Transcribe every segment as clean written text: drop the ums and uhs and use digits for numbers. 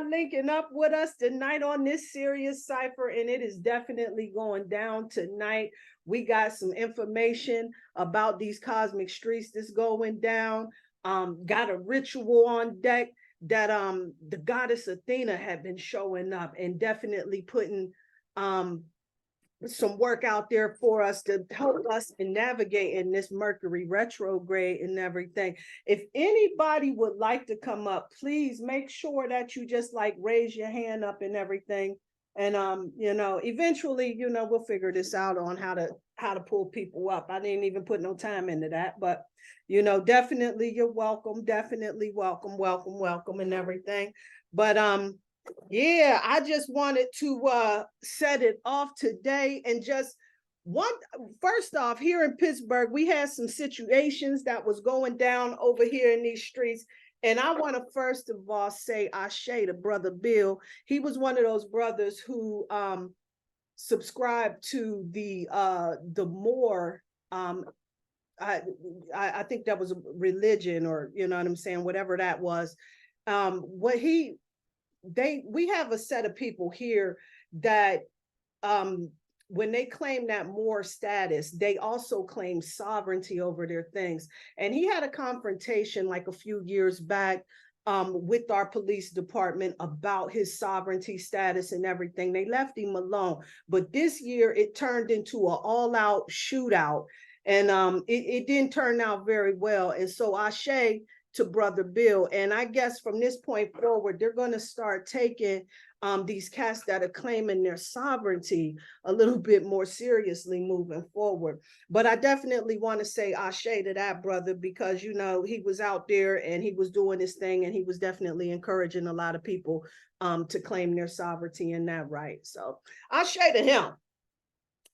are linking up with us tonight on this Sirius Cypher, and it is definitely going down tonight. We got some information about these cosmic streets that's going down. Got a ritual on deck that the goddess Athena had been showing up and definitely putting some work out there for us to help us in navigating this Mercury retrograde and everything. If anybody would like to come up, please make sure that you just like raise your hand up and everything. And eventually, we'll figure this out on how to pull people up. I didn't even put no time into that, but definitely you're welcome. Definitely welcome and everything. But yeah, I just wanted to set it off today and just first off, here in Pittsburgh, we had some situations that was going down over here in these streets. And I want to first of all say Ashe to Brother Bill. He was one of those brothers who subscribed to the more I think that was a religion, or you know what I'm saying, whatever that was. We have a set of people here that when they claim that more status, they also claim sovereignty over their things. And he had a confrontation like a few years back with our police department about his sovereignty status and everything. They left him alone. But this year it turned into an all-out shootout, and it didn't turn out very well. And so Ashe to Brother Bill. And I guess from this point forward, they're going to start taking these cats that are claiming their sovereignty a little bit more seriously moving forward. But I definitely want to say Ashe to that brother, because, he was out there and he was doing this thing, and he was definitely encouraging a lot of people to claim their sovereignty and that right. So Ashe to him.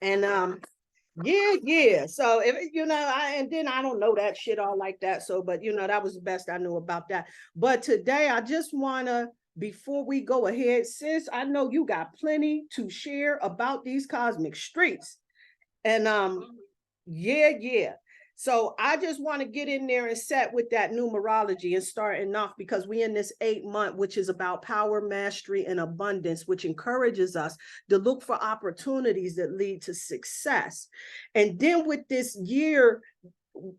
And yeah. So if and then I don't know that shit all like that. So, but that was the best I knew about that. But today I just wanna, before we go ahead, sis, I know you got plenty to share about these cosmic streets. And yeah. So I just want to get in there and set with that numerology and starting off, because we in this 8-month, which is about power, mastery, and abundance, which encourages us to look for opportunities that lead to success. And then with this year,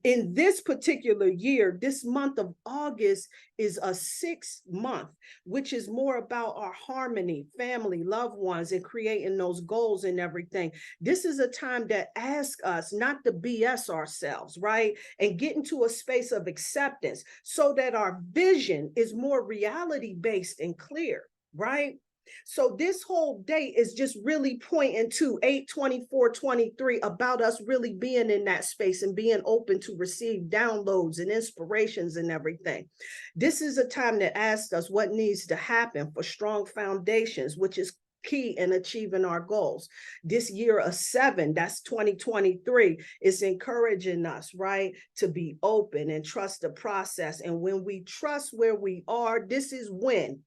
in this particular year, this month of August is a 6th month, which is more about our harmony, family, loved ones, and creating those goals and everything. This is a time that asks us not to BS ourselves, right? And get into a space of acceptance so that our vision is more reality-based and clear, right? So this whole day is just really pointing to 8/24/23 about us really being in that space and being open to receive downloads and inspirations and everything. This is a time that asks us what needs to happen for strong foundations, which is key in achieving our goals. This year of 7, that's 2023, is encouraging us, right, to be open and trust the process. And when we trust where we are, this is when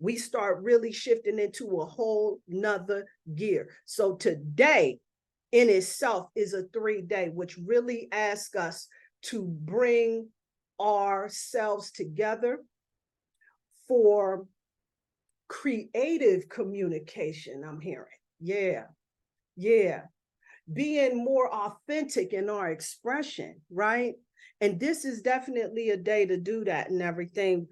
we start really shifting into a whole nother gear. So today in itself is a 3-day, which really asks us to bring ourselves together for creative communication. I'm hearing. Yeah. Being more authentic in our expression, right? And this is definitely a day to do that and everything.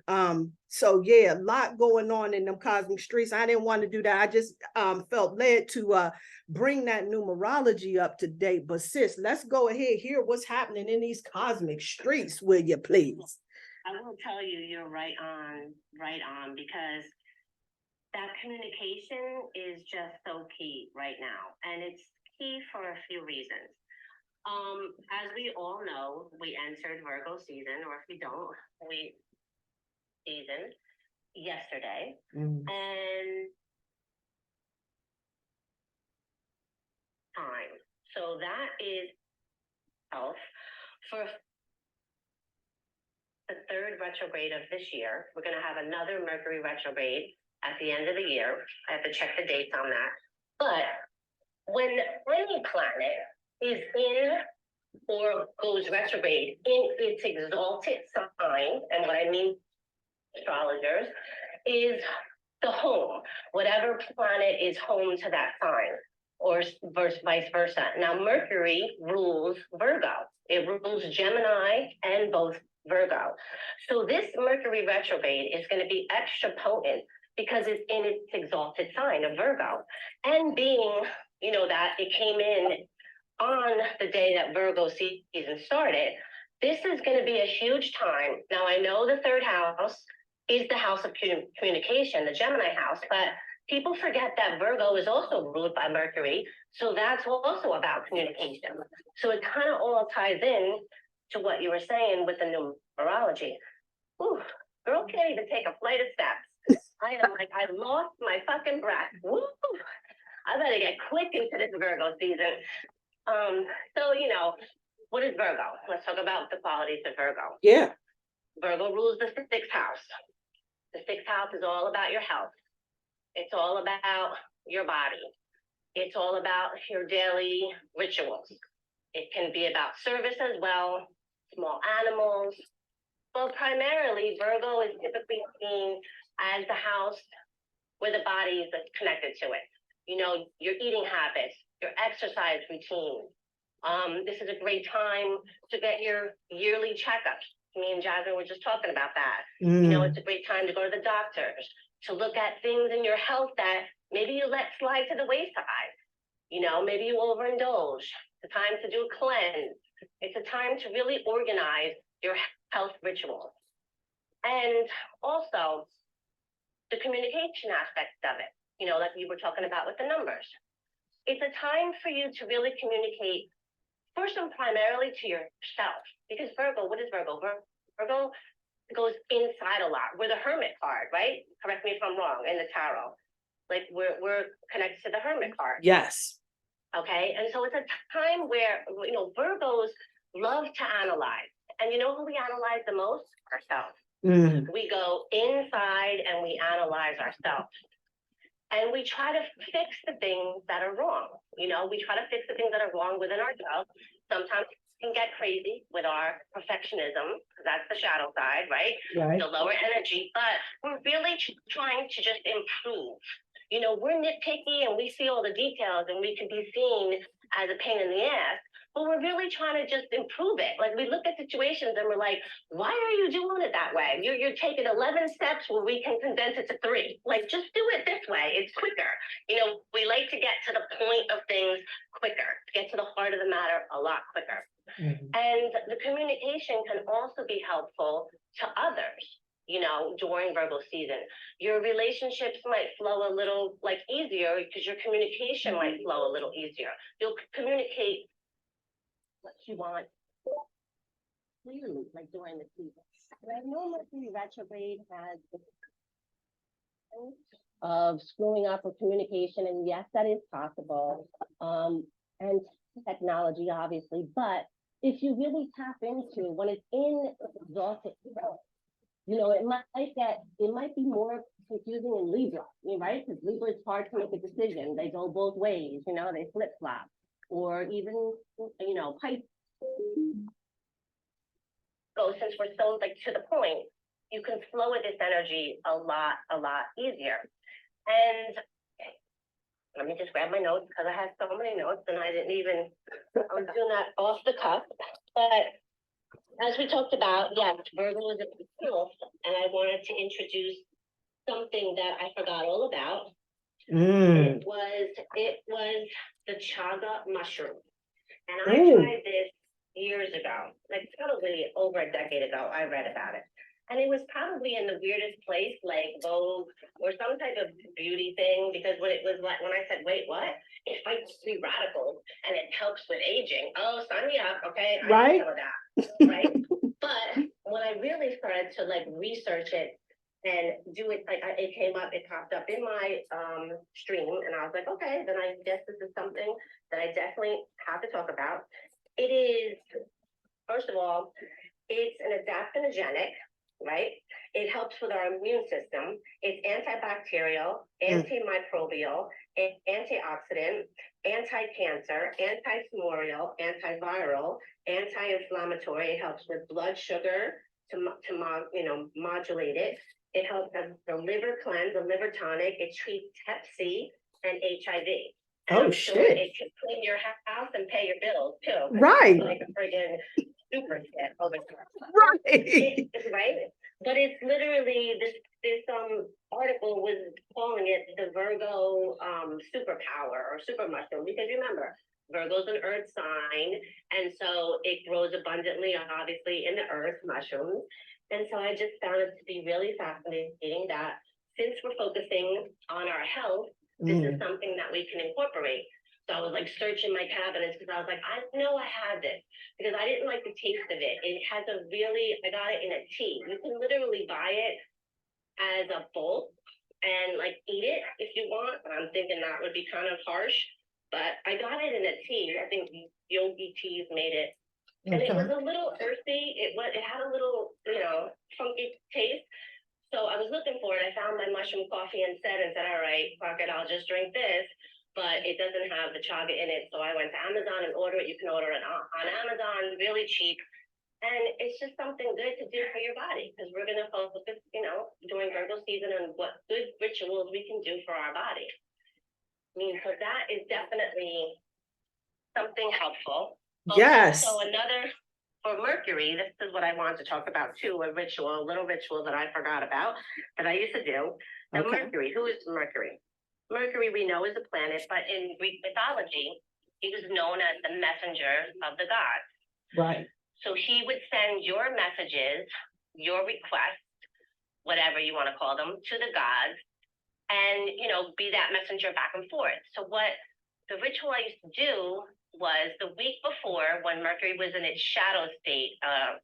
So yeah, a lot going on in them cosmic streets. I didn't want to do that. I just felt led to bring that numerology up to date. But sis, let's go ahead, hear what's happening in these cosmic streets, will you please? I will tell you, you're right on, because that communication is just so key right now. And it's key for a few reasons. As we all know, we entered Virgo season, or if we don't, we seasoned yesterday. And time. So that is health. For the 3rd retrograde of this year, we're going to have another Mercury retrograde at the end of the year. I have to check the dates on that. But when any planet is in or goes retrograde in its exalted sign, and what I mean, astrologers, is the home, whatever planet is home to that sign, or vice versa. Now, Mercury rules Virgo. It rules Gemini and both Virgo. So this Mercury retrograde is going to be extra potent because it's in its exalted sign of Virgo. And being, that it came in on the day that Virgo season started, this is going to be a huge time. Now, I know the third house is the house of communication, the Gemini house, but people forget that Virgo is also ruled by Mercury. So that's also about communication. So it kind of all ties in to what you were saying with the numerology. Ooh, girl can't even take a flight of steps. I am like, I lost my fucking breath. Woo! I better get quick into this Virgo season. So, what is Virgo? Let's talk about the qualities of Virgo. Yeah. Virgo rules the sixth house. The sixth house is all about your health. It's all about your body. It's all about your daily rituals. It can be about service as well, small animals. But primarily, Virgo is typically seen as the house where the body is connected to it. Your eating habits, your exercise routine. This is a great time to get your yearly checkups. Me and Jasmine were just talking about that. It's a great time to go to the doctors, to look at things in your health that maybe you let slide to the wayside. Maybe you overindulge. It's a time to do a cleanse. It's a time to really organize your health rituals. And also the communication aspect of it, like we were talking about with the numbers. It's a time for you to really communicate first and primarily to yourself. Because Virgo, what is Virgo? Virgo goes inside a lot. We're the hermit card, right? Correct me if I'm wrong, in the tarot. Like we're connected to the hermit card. Yes. Okay. And so it's a time where, Virgos love to analyze. And you know who we analyze the most? Ourselves. We go inside and we analyze ourselves. And we try to fix the things that are wrong. We try to fix the things that are wrong within ourselves. Sometimes we can get crazy with our perfectionism, because that's the shadow side, right? Right. The lower energy, but we're really trying to just improve. We're nitpicky and we see all the details and we can be seen as a pain in the ass, but we're really trying to just improve it. Like, we look at situations and we're like, why are you doing it that way? You're taking 11 steps where we can condense it to 3. Like, just do it this way. It's quicker. We like to get to the point of things quicker, get to the heart of the matter a lot quicker. And the communication can also be helpful to others. During Virgo season, your relationships might flow a little easier because your communication might flow a little easier. You'll communicate what you want clearly, during the season. But I know Mercury retrograde has of screwing up with communication, and yes, that is possible. And technology, obviously, but if you really tap into when it's in exalted, it might be more confusing in Libra, right? Because Libra is hard to make a decision. They go both ways, they flip flop, or even, Pisces. So since we're so to the point, you can flow with this energy a lot easier. And let me just grab my notes because I have so many notes and I was doing that off the cuff. But as we talked about, yes, Virgo is a tool, and I wanted to introduce something that I forgot all about. It was the chaga mushroom. And I tried this years ago, probably over a decade ago, I read about it. And it was probably in the weirdest place, like Vogue or some type of beauty thing, because when I said, wait, what? It fights free radicals and it helps with aging. Oh, sign me up, okay? I need some of that, right? But when I really started to research it and do it, it popped up in my stream, and I was like, okay, then I guess this is something that I definitely have to talk about. It is, first of all, it's an adaptogenic, right? It helps with our immune system. It's antibacterial, antimicrobial, antioxidant, anti-cancer, anti-tumoral, antiviral, anti-inflammatory. It helps with blood sugar to modulate it. It helps the liver cleanse, the liver tonic. It treats Hep C and HIV. And Oh, I'm sure shit. it can clean your house and pay your bills too. 'cause Right. it's like a friggin' super hit over there. Right. Right? But it's literally this article was calling it the Virgo superpower or super mushroom, because remember, Virgo's an earth sign, and so it grows abundantly, obviously, in the earth mushrooms. And so I just found it to be really fascinating that since we're focusing on our health, this is something that we can incorporate. So I was like searching my cabinets because I was like, I know I had this because I didn't like the taste of it. It has a really, I got it in a tea. You can literally buy it as a bulk and like eat it if you want. I'm thinking that would be kind of harsh, but I got it in a tea. I think Yogi Teas made it. And it was a little earthy. It had a little, funky taste. So I was looking for it. I found my mushroom coffee instead and said, all right, fuck it, I'll just drink this. But it doesn't have the chaga in it. So I went to Amazon and ordered it. You can order it on Amazon, really cheap. And it's just something good to do for your body because we're going to focus, during Virgo season on what good rituals we can do for our body. I mean, so that is definitely something helpful. Yes. So another, for Mercury, this is what I wanted to talk about too, a little ritual that I forgot about that I used to do. Now, okay. Mercury, who is Mercury? Mercury we know is a planet, but in Greek mythology, he was known as the messenger of the gods. Right. So he would send your messages, your requests, whatever you want to call them, to the gods and, be that messenger back and forth. So what the ritual I used to do was the week before when Mercury was in its shadow state,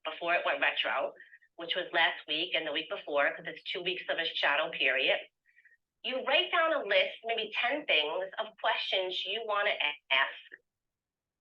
before it went retro, which was last week and the week before, because it's 2 weeks of a shadow period. You write down a list, maybe 10 things of questions you want to ask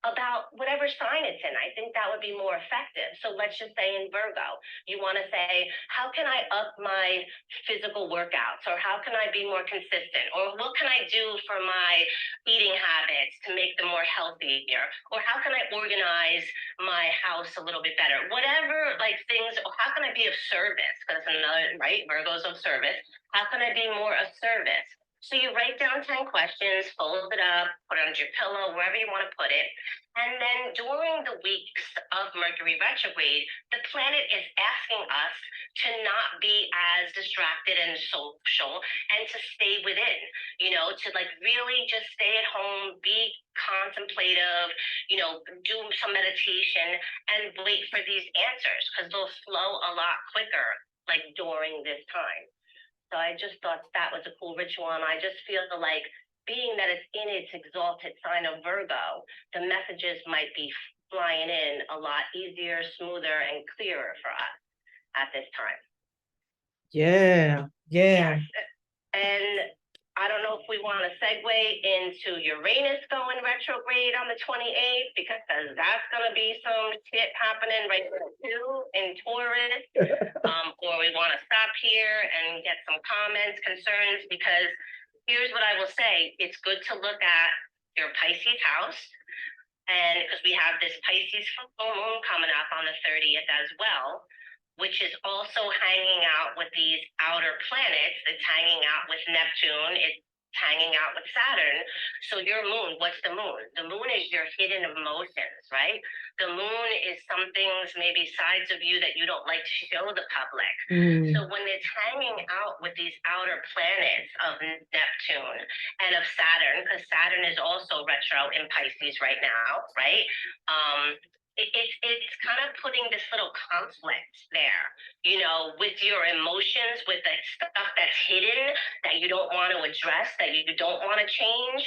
about whatever sign it's in. I think that would be more effective. So let's just say in Virgo, you want to say, how can I up my physical workouts? Or how can I be more consistent? Or what can I do for my eating habits to make them more healthier? Or how can I organize my house a little bit better? Whatever, things, or how can I be of service? Because another, right, Virgo's of service. How can I be more of service? So you write down 10 questions, fold it up, put it under your pillow, wherever you want to put it. And then during the weeks of Mercury retrograde, the planet is asking us to not be as distracted and social and to stay within, to really just stay at home, be contemplative, do some meditation and wait for these answers because they'll flow a lot quicker, during this time. So I just thought that was a cool ritual. And I just feel like being that it's in its exalted sign of Virgo, the messages might be flying in a lot easier, smoother, and clearer for us at this time. Yeah. Yes. And I don't know if we want to segue into Uranus going retrograde on the 28th, because that's going to be some shit happening right there too in Taurus. Or we want to stop here and get some comments, concerns, because here's what I will say. It's good to look at your Pisces house. And because we have this Pisces full moon coming up on the 30th as well, which is also hanging out with these outer planets. It's hanging out with Neptune. It's hanging out with Saturn. So your moon, what's the moon? The moon is your hidden emotions, right? The moon is some things, maybe sides of you that you don't like to show the public. So when it's hanging out with these outer planets of Neptune and of Saturn, because Saturn is also retro in Pisces right now, right? It's kind of putting this little conflict there, with your emotions, with the stuff that's hidden that you don't want to address, that you don't want to change.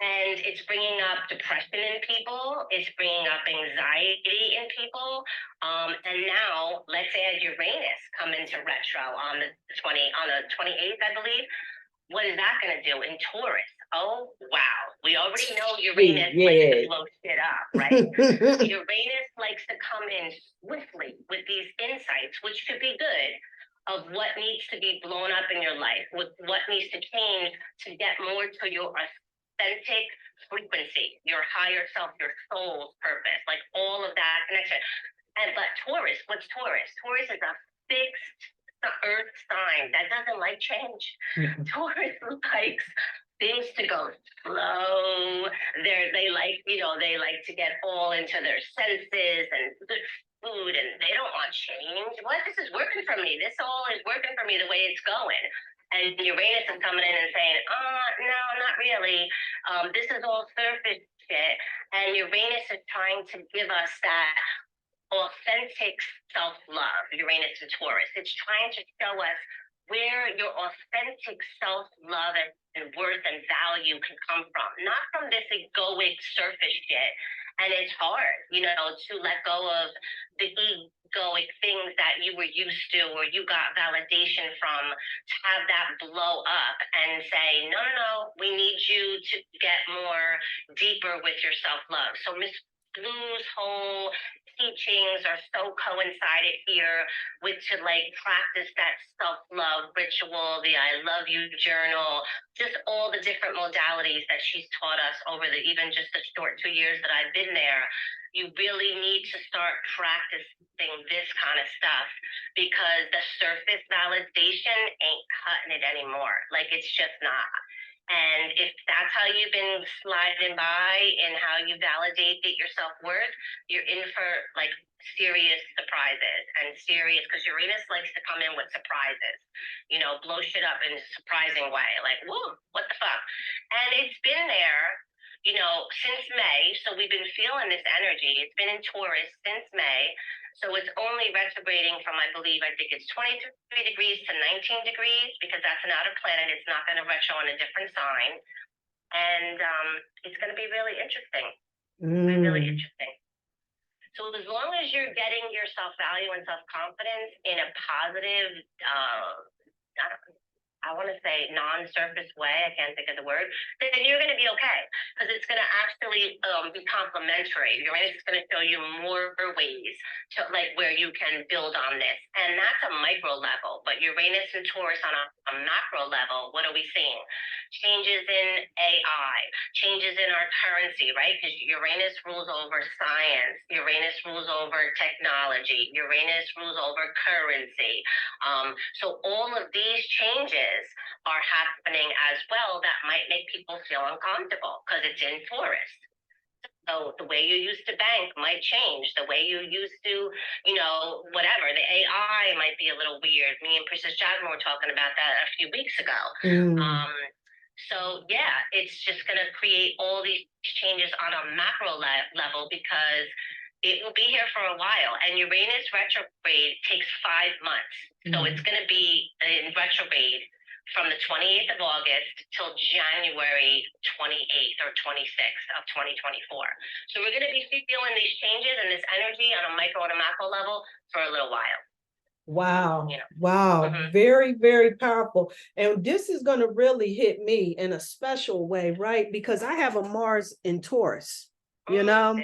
And it's bringing up depression in people. It's bringing up anxiety in people. And now, let's add Uranus come into retro on the 28th, I believe. What is that going to do in Taurus? Oh, wow. We already know Uranus likes to blow shit up, right? Uranus likes to come in swiftly with these insights, which could be good, of what needs to be blown up in your life, with what needs to change to get more to your authentic frequency, your higher self, your soul's purpose, all of that connection. But Taurus, what's Taurus? Taurus is a fixed the earth sign that doesn't like change. Taurus likes things to go slow. They like, they like to get all into their senses and good food, and they don't want change. What? This is working for me. This all is working for me the way it's going. And Uranus is coming in and saying, no, not really. This is all surface shit. And Uranus is trying to give us that authentic self-love, Uranus and Taurus. It's trying to show us where your authentic self-love and worth and value can come from, not from this egoic surface shit. And it's hard, to let go of the egoic things that you were used to or you got validation from, to have that blow up and say, no, no, no, we need you to get more deeper with your self-love. So Miss Blue's whole teachings are so coincided here with to practice that self-love ritual, the I love you journal, just all the different modalities that she's taught us over even just the short 2 years that I've been there. You really need to start practicing this kind of stuff, because the surface validation ain't cutting it anymore. It's just not. And if that's how you've been sliding by and how you validate your self-worth, you're in for serious surprises and serious, because Uranus likes to come in with surprises, blow shit up in a surprising way. Whoa, what the fuck? And it's been there, since May. So we've been feeling this energy. It's been in Taurus since May. So it's only retrograding from, I think it's 23 degrees to 19 degrees, because that's an outer planet. It's not going to retro on a different sign. And it's going to be really interesting. Really interesting. So as long as you're getting your self-value and self-confidence in a positive, I want to say non-surface way, I can't think of the word, then you're going to be okay, because it's going to actually be complementary. Uranus is going to show you more ways to where you can build on this. And that's a micro level, but Uranus and Taurus on a macro level, what are we seeing? Changes in AI, changes in our currency, right? Because Uranus rules over science, Uranus rules over technology, Uranus rules over currency. So all of these changes are happening as well that might make people feel uncomfortable, because it's in Taurus. So the way you used to bank might change. The way you used to, whatever, the AI might be a little weird. Me and Princess Jasmine were talking about that a few weeks ago. So yeah, it's just going to create all these changes on a macro level, because it will be here for a while. And Uranus retrograde takes 5 months. So it's going to be in retrograde from the 28th of August till January 28th or 26th of 2024. So we're going to be feeling these changes and this energy on a micro and a macro level for a little while. Wow. Wow. Very, very powerful. And this is going to really hit me in a special way, right? Because I have a Mars in Taurus, There you go.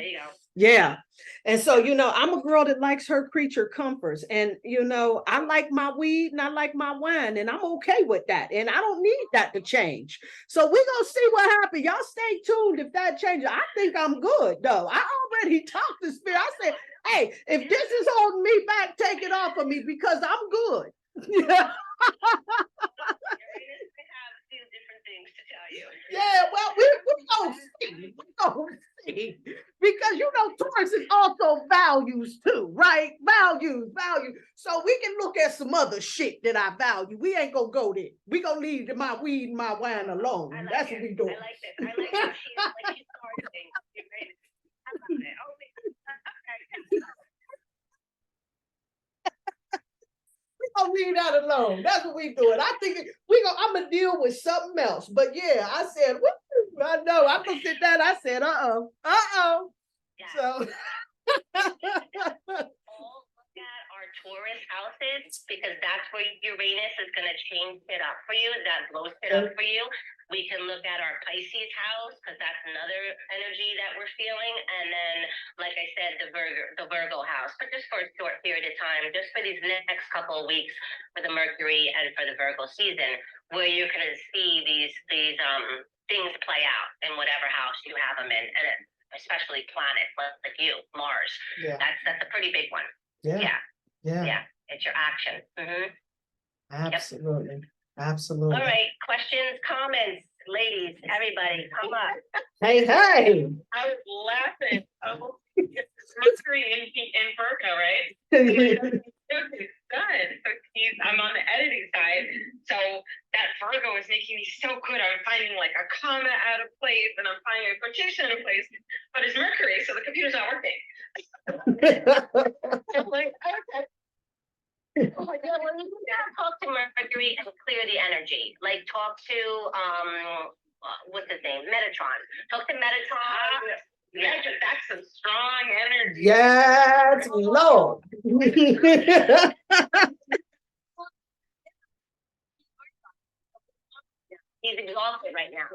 Yeah. And so, I'm a girl that likes her creature comforts. And, I like my weed and I like my wine, and I'm okay with that. And I don't need that to change. So we're going to see what happens. Y'all stay tuned if that changes. I think I'm good, though. I already talked to Spirit. I said, hey, if this is holding me back, take it off of me, because I'm good. Yeah. Things to tell you. Yeah, well, we're gonna see. We're gonna see. Because Taurus is also values too, right? Values. So we can look at some other shit that I value. We ain't gonna go there. We gonna leave my weed and my wine alone. That's what we do. I like this. I like how she's targeting. I love it. Oh, okay. Gonna leave that alone. That's what we doing. I think I'm gonna deal with something else. But yeah, I said, I know. I'm gonna sit down. I said, Yeah. So all look at our Taurus houses, because that's where Uranus is going to change it up for you. That blows it up for you. We can look at our Pisces house, because that's another energy that we're feeling. And then, like I said, the Virgo house, but just for a short period of time, just for these next couple of weeks for the Mercury and for the Virgo season, where you're going to see these things play out in whatever house you have them in, and especially planets like you, Mars. Yeah. That's a pretty big one. Yeah. It's your action. Absolutely. Absolutely. All right, questions, comments, ladies, everybody, come on. Hey, hey. I was laughing. Oh, Mercury in Virgo, right? Good. I'm on the editing side, so that Virgo is making me so good. I'm finding like a comma out of place, and I'm finding a quotation out of place. But it's Mercury, so the computer's not working. I'm like, okay. Oh my God, when you talk to Mercury and clear the energy, like talk to what's his name, Metatron. Talk to Metatron. Yeah, that's some strong energy. Yes, Lord. He's exhausted right now.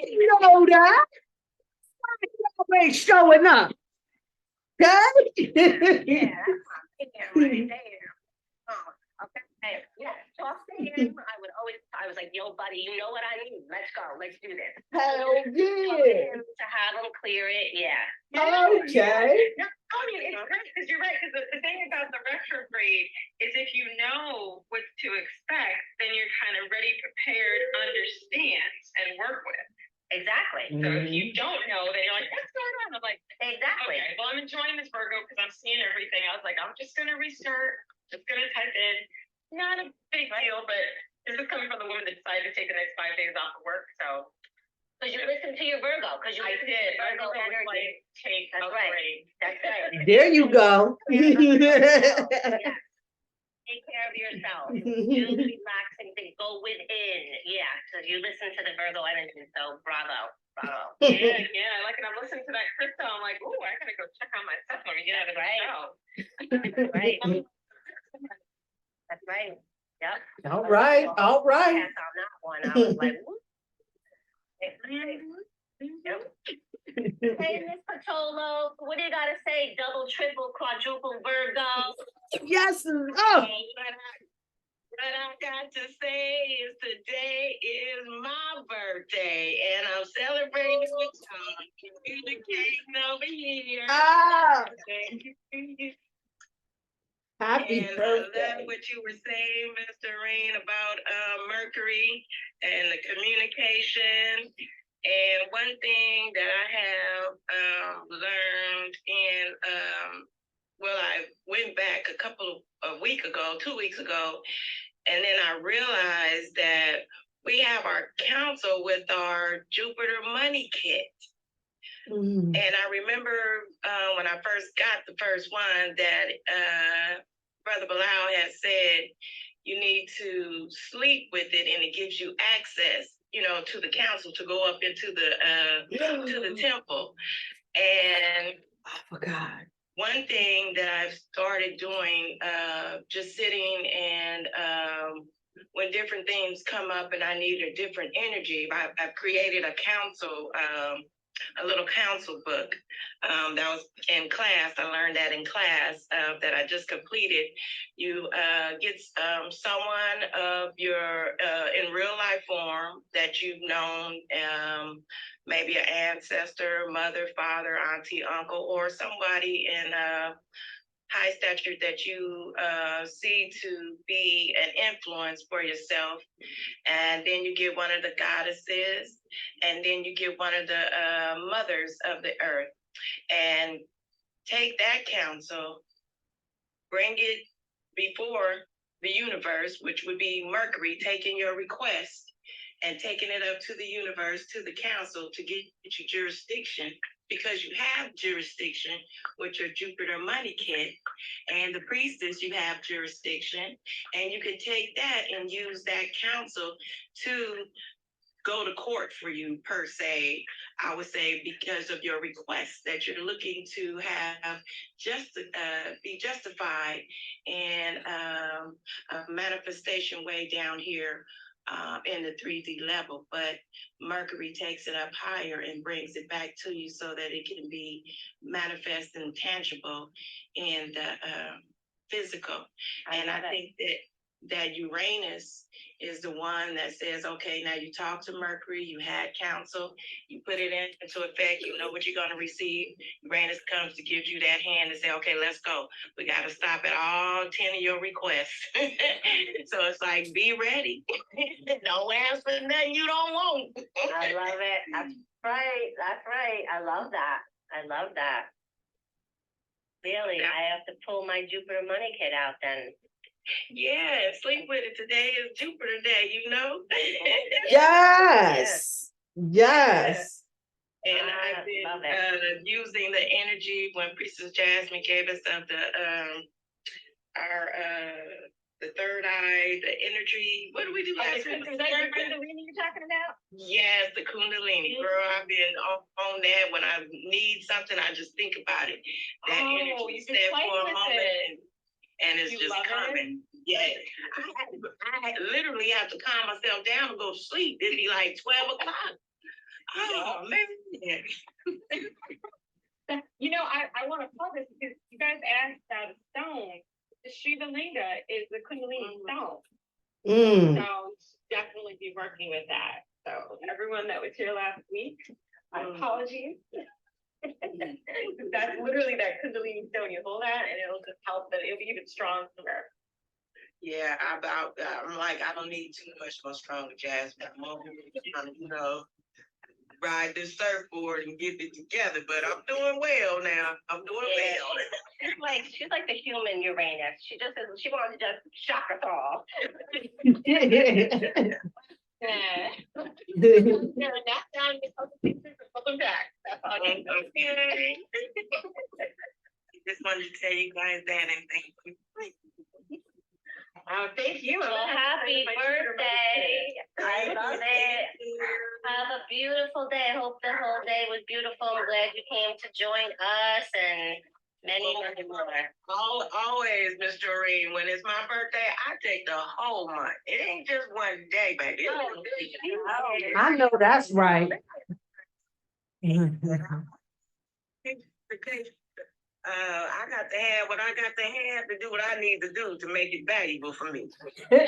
You know that. Ain't showing up. Okay? Yeah, right there. Oh, okay. Hey, yeah, talk to him. I was like, yo, buddy, you know what I need. Let's go. Let's do this. Hell Talk to yeah. him to have him clear it. Yeah. Okay. No, I mean, it's great because you're right. Because the thing about the retrograde is if you know what to expect, then you're kind of ready, prepared, understand, and work with. Exactly. So if you don't know, then you're like, what's going on? I'm like, Exactly. okay, well, I'm enjoying this Virgo because I'm seeing everything. I was like, I'm just going to restart, just going to type in. Not a big deal, but this is coming from the woman that decided to take the next 5 days off of work. So Because you listen to your Virgo. Because you I listen to did. your Virgo I was energy. like, take That's a right. break. That's right. There you go. Yeah. Take care of yourself. Do relaxing things. Go within. Yeah. So you listen to the Virgo energy. So bravo. Bravo. Yeah, I like it. I'm listening to that crypto. I'm like, ooh, I gotta go check on myself when we get out of the show. That's right. That's right. Yep. All right. All right. Pass on that one. I was like, whoop. Yep. Hey, Miss Patolo, what do you gotta say? Double, triple, quadruple Virgo. Yes. Oh. What I got to say is today is my birthday, and I'm celebrating with y'all. Communicating over here. Ah. Happy And I birthday. love what you were saying, Mr. Rain, about Mercury and the communication. And one thing that I have learned well, I went back a week ago, 2 weeks ago, and then I realized that we have our council with our Jupiter Money Kit. And I remember when I first got the first one that Brother Bilal had said you need to sleep with it and it gives you access, to the council to go up into the temple. And I forgot. one thing that I've started doing, just sitting and when different things come up and I need a different energy, I've created a little council book that was in class. I learned that in class that I just completed. You get someone of your in real life form that you've known, maybe an ancestor, mother, father, auntie, uncle, or somebody in high stature that you see to be an influence for yourself. And then you get one of the goddesses, and then you get one of the mothers of the earth. And take that counsel, bring it before the universe, which would be Mercury, taking your request and taking it up to the universe, to the council, to get you jurisdiction, because you have jurisdiction with your Jupiter Money Kit. And the priestess, you have jurisdiction, and you can take that and use that council to go to court for you, per se, I would say, because of your request that you're looking to have be justified in a manifestation way down here in the 3D level. But Mercury takes it up higher and brings it back to you so that it can be manifest and tangible in the physical. And I think that that Uranus is the one that says, okay, now you talk to Mercury, you had counsel, you put it into effect, you know what you're going to receive. Uranus comes to give you that hand and say, okay, let's go. We got to stop at all 10 of your requests. So it's like, be ready. Don't ask for nothing you don't want. I love it. That's right. That's right. I love that. I love that. Really, Yeah. I have to pull my Jupiter money kit out then. Yeah, sleep with it. Today is Jupiter Day, you know? Yes. Yes. And I I've been love it. using the energy when Priestess Jasmine gave us of the third eye, the energy. What do we do? Is that the Kundalini you're talking about? Yes, the Kundalini. Girl, I've been on that. When I need something, I just think about it. That energy step for a moment, and it's just coming. Yes. I literally have to calm myself down and go to sleep. It'd be like 12 o'clock. Oh, man. You know, I want to call this because you guys asked about a stone. The Shiva Linga is the Kundalini stone. Mm. So definitely be working with that. So everyone that was here last week, my apologies. That's literally that Kundalini stone. You hold that and it'll just help that it'll be even stronger. Yeah, I'm like, I don't need too much more stronger, Jasmine. I'm over here trying to, you know, ride this surfboard and get it together, but I'm doing well now. I'm doing well. She's like the human Uranus. She wants to just shock us all. Yeah. Not down to other pictures and put them back. That's all I can Okay. Just wanted to tell you guys that and thank you. Thank you. Well, happy birthday. I love it. Have a beautiful day. I hope the whole day was beautiful. I'm glad you came to join us and many, many more. Always, Miss Doreen, when it's my birthday, I take the whole month. It ain't just one day, baby. I know that's right. I got to have what I got to have to do what I need to do to make it valuable for me. You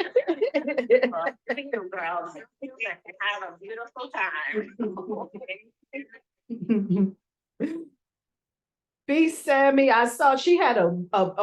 girls, have a beautiful time. B. Sammy, I saw she had a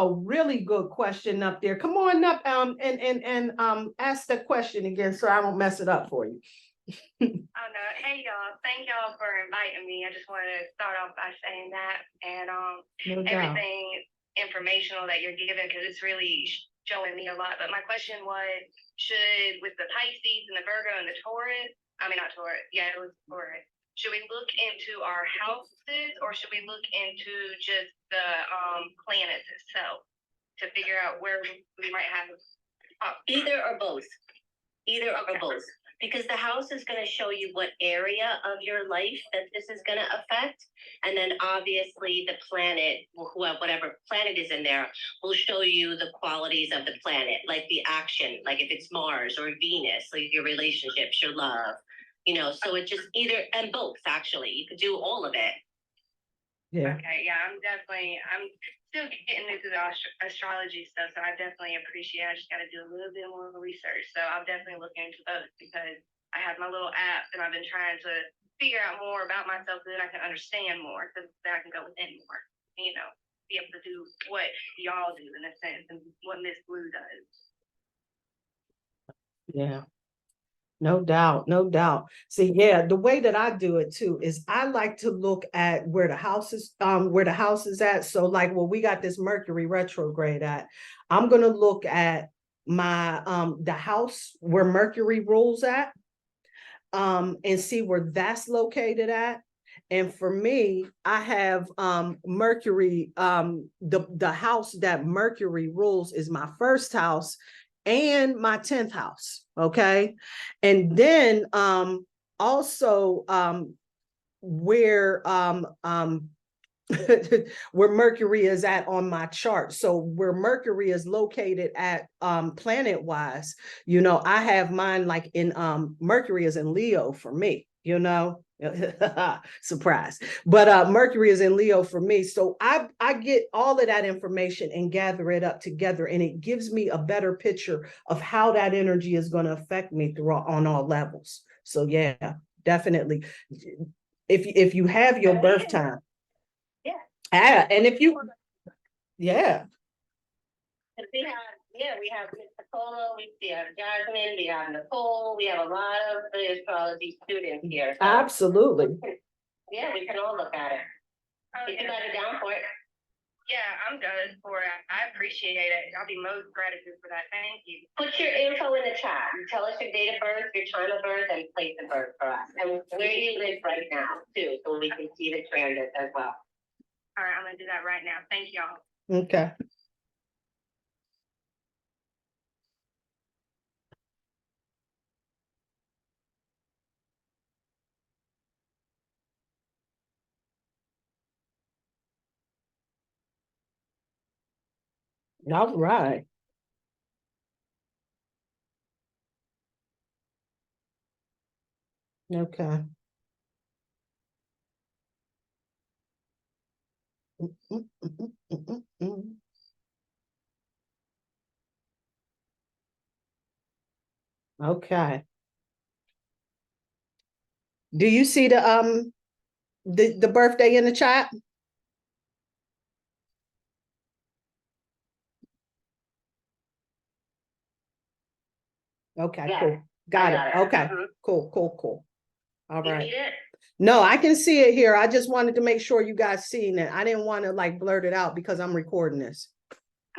really good question up there. Come on up and ask the question again so I won't mess it up for you. Oh no, hey y'all, thank y'all for inviting me. I just want to start off by saying that and No doubt. everything informational that you're giving because it's really showing me a lot. But my question was, should with the Pisces and the Virgo and the Taurus, I mean not Taurus, yeah, it was Taurus. Should we look into our houses or should we look into just the planets itself to figure out where we might have Either or both. Either or Okay. both. Because the house is going to show you what area of your life that this is going to affect. And then obviously the planet, whatever planet is in there, will show you the qualities of the planet, like the action, like if it's Mars or Venus, like your relationships, your love, you know, so it's just either and both, actually. You could do all of it. Yeah. Okay, yeah, I'm still getting into the astrology stuff, so I definitely appreciate it. I just got to do a little bit more research. So I'll definitely look into those because I have my little app and I've been trying to figure out more about myself so that I can understand more, so that I can go within more, you know, be able to do what y'all do in a sense and what Miss Blue does. Yeah. No doubt, no doubt. See, yeah, the way that I do it too is I like to look at where the house is at. So like where we got this Mercury retrograde at, I'm gonna look at my the house where Mercury rules at, and see where that's located at. And for me, I have Mercury, the house that Mercury rules is my first house and my 10th house. Okay. And then also where where Mercury is at on my chart. So where Mercury is located at planet wise, you know, I have mine like in Mercury is in Leo for me, you know. Surprise. But Mercury is in Leo for me. So I get all of that information and gather it up together, and it gives me a better picture of how that energy is going to affect me throughout on all levels. So yeah, definitely. If you have your birth time. Yeah. And if you, yeah. We have Mr. Polo, we have Jasmine, we have Nicole, we have a lot of the astrology students here. So, Absolutely. yeah, we can all look at it. If you guys are down for it. Yeah, I'm good for it. I appreciate it. I'll be most gratitude for that. Thank you. Put your info in the chat. Tell us your date of birth, your time of birth, and place of birth for us. And where you live right now, too, so we can see the transit as well. All right, I'm gonna do that right now. Thank y'all. Okay. All right. Okay. Okay. Do you see the birthday in the chat? Okay, Yeah, cool. Got got it. it. Okay, Mhm. cool. All You right. need it? No, I can see it here. I just wanted to make sure you guys seen it. I didn't want to like blurt it out because I'm recording this.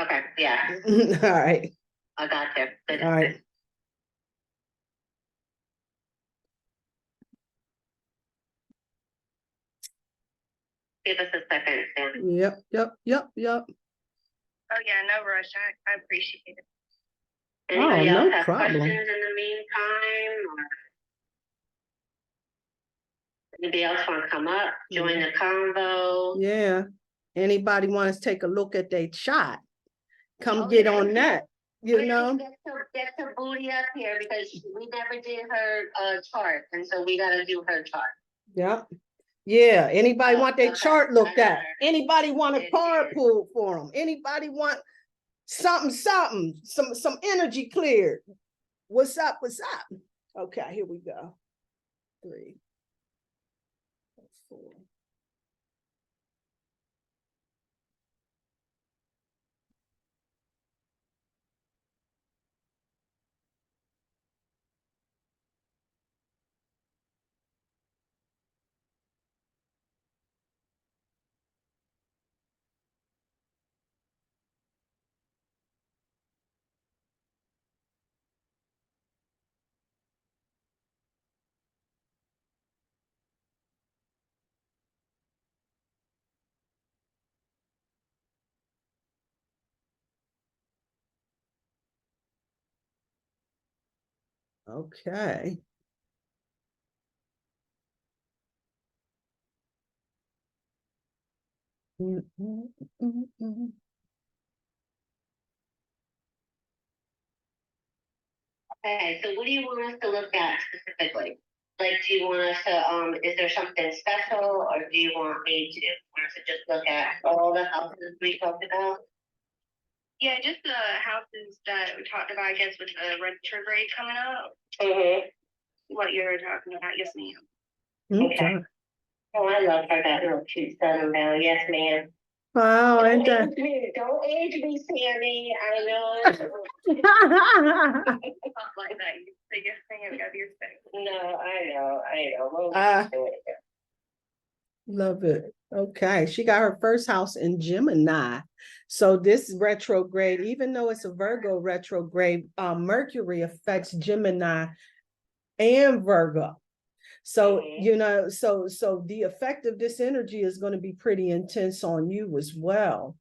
Okay, yeah, All right. I got you. Good. All right. Give us a second, Sam. Yep. Oh yeah, no rush. I appreciate it. Anybody no else have problem. questions in the meantime? Or anybody else want to come up, join the convo? Yeah. Anybody wants to take a look at their chart? Come Oh, get yeah. on that. You know? Get her booty up here because we never did her chart, and so we got to do her chart. Yep. Yeah. Anybody want their Okay. chart looked I got at? her. Anybody want a It card is. pulled for them? Anybody want something, some energy cleared? What's up? Okay, here we go. 3, 4. Okay. Okay, so what do you want us to look at specifically? Like, do you want us to, is there something special, or do you want us to just look at all the houses we talked about? Yeah, just the houses that we talked about, I guess, with the retrograde coming up. Mm-hmm. What you're talking about, yes, ma'am. Okay. Oh, I love her, that little cute Southern Belle. Yes, ma'am. Wow, Don't ain't that? age me, don't age me, Sammy. I know. Like that, you say yes, ma'am, gotta be respectful. No, I know. We'll do it. Love it. Okay, she got her first house in Gemini. So this retrograde, even though it's a Virgo retrograde, Mercury affects Gemini and Virgo. So, you know, so the effect of this energy is going to be pretty intense on you as well.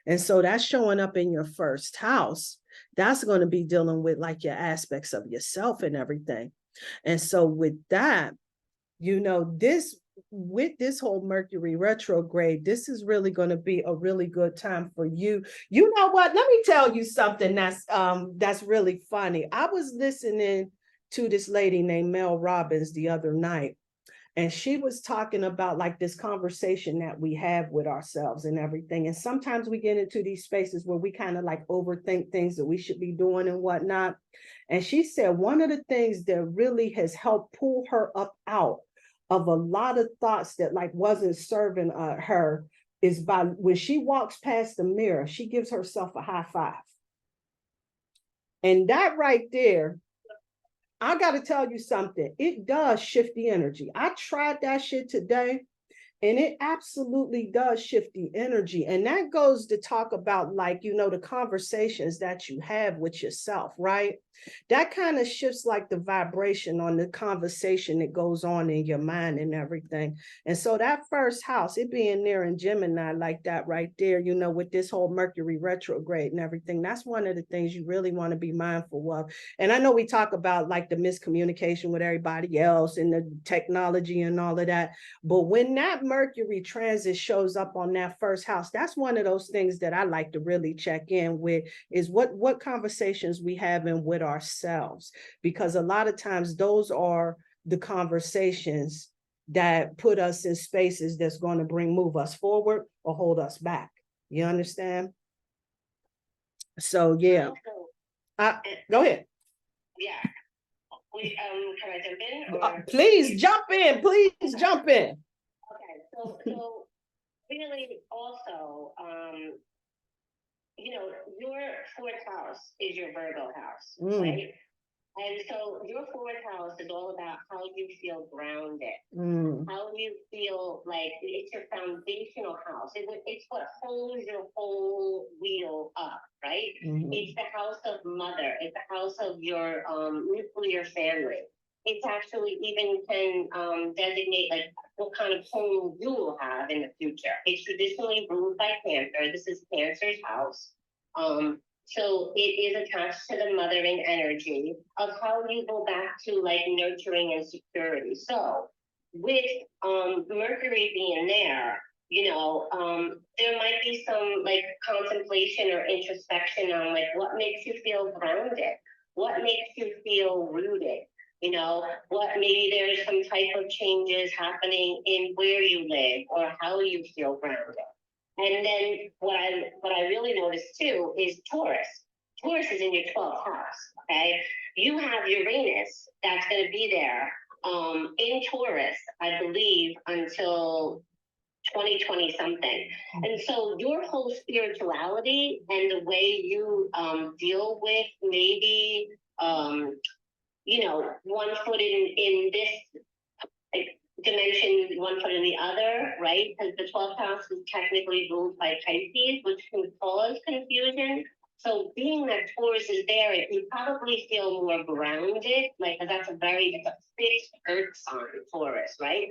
And so that's showing up in your first house. That's going to be dealing with like your aspects of yourself and everything. And so with that, you know, with this whole Mercury retrograde, this is really going to be a really good time for you. You know what? Let me tell you something that's really funny. I was listening to this lady named Mel Robbins the other night, And she was talking about like this conversation that we have with ourselves and everything. And sometimes we get into these spaces where we kind of like overthink things that we should be doing and whatnot. And she said one of the things that really has helped pull her up out of a lot of thoughts that like wasn't serving her is by when she walks past the mirror, she gives herself a high five. And that right there, I got to tell you something. It does shift the energy. I tried that shit today, and it absolutely does shift the energy. And that goes to talk about, like, you know, the conversations that you have with yourself, right? That kind of shifts like the vibration on the conversation that goes on in your mind and everything. And so that first house, it being there in Gemini like that right there, you know, with this whole Mercury retrograde and everything, that's one of the things you really want to be mindful of. And I know we talk about like the miscommunication with everybody else and the technology and all of that, but when that Mercury transit shows up on that first house, that's one of those things that I like to really check in with, is what conversations we having with ourselves, because a lot of times those are the conversations that put us in spaces that's going to move us forward or hold us back. You understand? So yeah, go ahead. Yeah. Can I jump in? Or? Please jump in. Please jump in. Okay, so really also, you know, your fourth house is your Virgo house, right? And so your fourth house is all about how you feel grounded, how you feel like it's your foundational house. It's what holds your whole wheel up, right? It's the house of mother. It's the house of your nuclear family. It's actually even can designate like what kind of home you will have in the future. It's traditionally ruled by Cancer. This is Cancer's house. So it is attached to the mothering energy of how you go back to like nurturing and security. So with Mercury being there, you know, there might be some like contemplation or introspection on like what makes you feel grounded, what makes you feel rooted. You know, what maybe there's some type of changes happening in where you live or how you feel grounded. And then what I really noticed too is Taurus. Taurus is in your 12th house. Okay, you have Uranus that's going to be there in Taurus, I believe, until 2020 something. And so your whole spirituality and the way you deal with maybe you know, one foot in this dimension, one foot in the other, right? Because the 12th house is technically ruled by Pisces, which can cause confusion. So being that Taurus is there, you probably feel more grounded, like that's a very fixed earth sign, Taurus, right?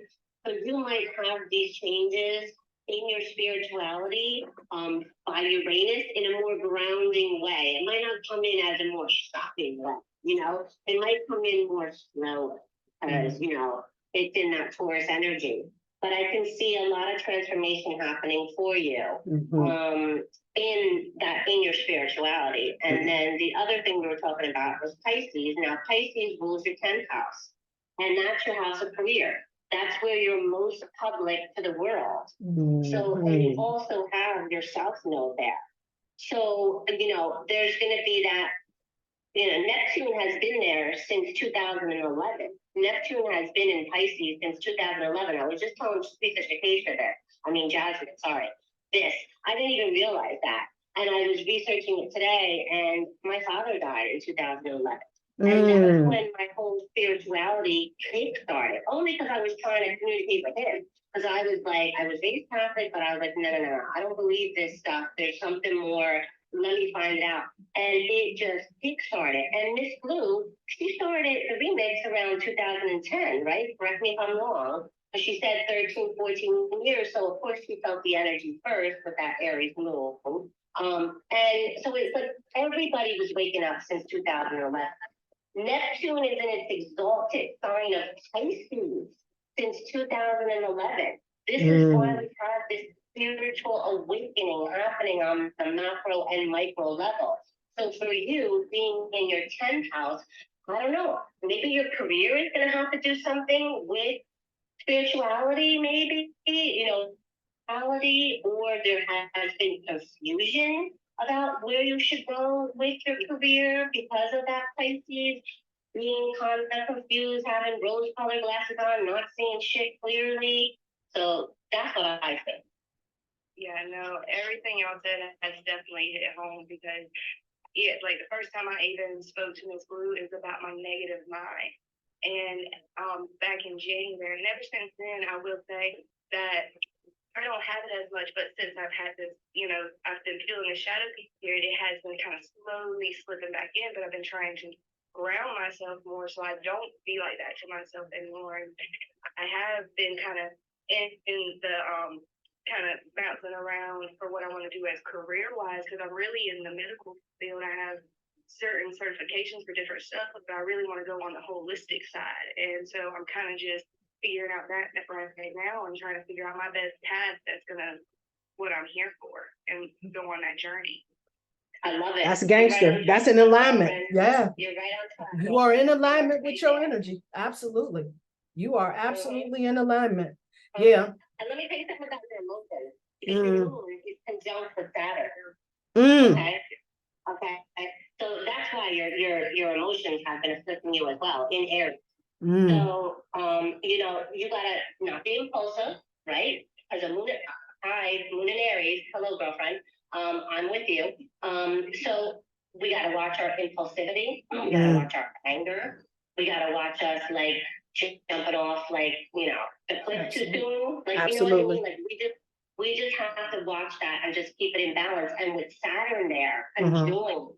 So you might have these changes in your spirituality by Uranus in a more grounding way. It might not come in as a more shocking way, you know? It might come in more slowly because, you know, it's in that Taurus energy. But I can see a lot of transformation happening for you in your spirituality. And then the other thing we were talking about was Pisces. Now Pisces rules your 10th house, and that's your house of career. That's where you're most public to the world. So and you also have your South Node there. So, you know, there's going to be that, you know, Neptune has been there since 2011. Neptune has been in Pisces since 2011. I was just telling Jasmine, sorry. I didn't even realize that. And I was researching it today, and my father died in 2011. And that's when my whole spirituality kick-started, only because I was trying to communicate with him. Because I was raised Catholic, but I was like, no, I don't believe this stuff. There's something more. Let me find it out. And it just kick-started. And Miss Blue, she started the remix around 2010, right? Correct me if I'm wrong. But she said 13, 14 years. So, of course, she felt the energy first with that Aries move. And so it's like everybody was waking up since 2011. Neptune is in its exalted sign of Pisces since 2011. This is why we have this spiritual awakening happening on the macro and micro level. So for you being in your 10th house, I don't know, maybe your career is going to have to do something with spirituality, maybe, quality, or there has been confusion about where you should go with your career because of that Pisces being kind of confused, having rose-colored glasses on, not seeing shit clearly. So that's what I think. Yeah, no, everything y'all said has definitely hit home because like the first time I even spoke to Miss Blue is about my negative mind. And back in January, and ever since then, I will say that I don't have it as much, but since I've had this, I've been feeling the shadow period, it has been kind of slowly slipping back in, but I've been trying to ground myself more so I don't be like that to myself anymore. And I have been kind of in the kind of bouncing around for what I want to do as career wise, because I'm really in the medical field. I have certain certifications for different stuff, but I really want to go on the holistic side. And so I'm kind of just figuring out that right now and trying to figure out my best path that's gonna what I'm here for and go on that journey. I love it. That's gangster. That's an alignment. Yeah. You're right on track. You are in alignment with your energy. Absolutely. You are absolutely in alignment. Yeah. And let me tell you something about your emotions. Your moon is conjunct with Saturn. Mm. Okay. So that's why your emotions have been afflicting you as well in Aries. Mm. So you gotta not be impulsive, right? Because moon in Aries, hello girlfriend. I'm with you. So we gotta watch our impulsivity, we gotta watch our anger, we gotta watch us like jumping off like, the cliff too soon. Like Absolutely. Like we just have to watch that and just keep it in balance. And with Saturn there conjoined,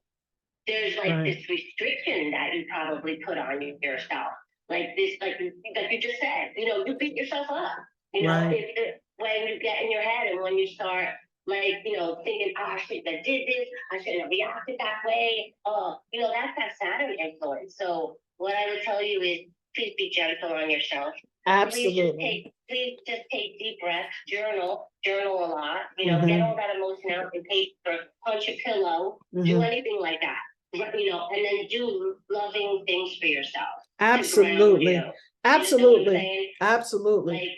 there's like this restriction that you probably put on yourself. Like this, like you just said, you beat yourself up. When you get in your head and when you start thinking, oh, I shouldn't have did this, I shouldn't have reacted that way. That's that Saturn influence. So what I would tell you is please be gentle on yourself. Absolutely. Please just take deep breaths, journal a lot, get all that emotion out in paper, punch a pillow, do anything like that. And then do loving things for yourself. Absolutely. Absolutely. Absolutely. Like,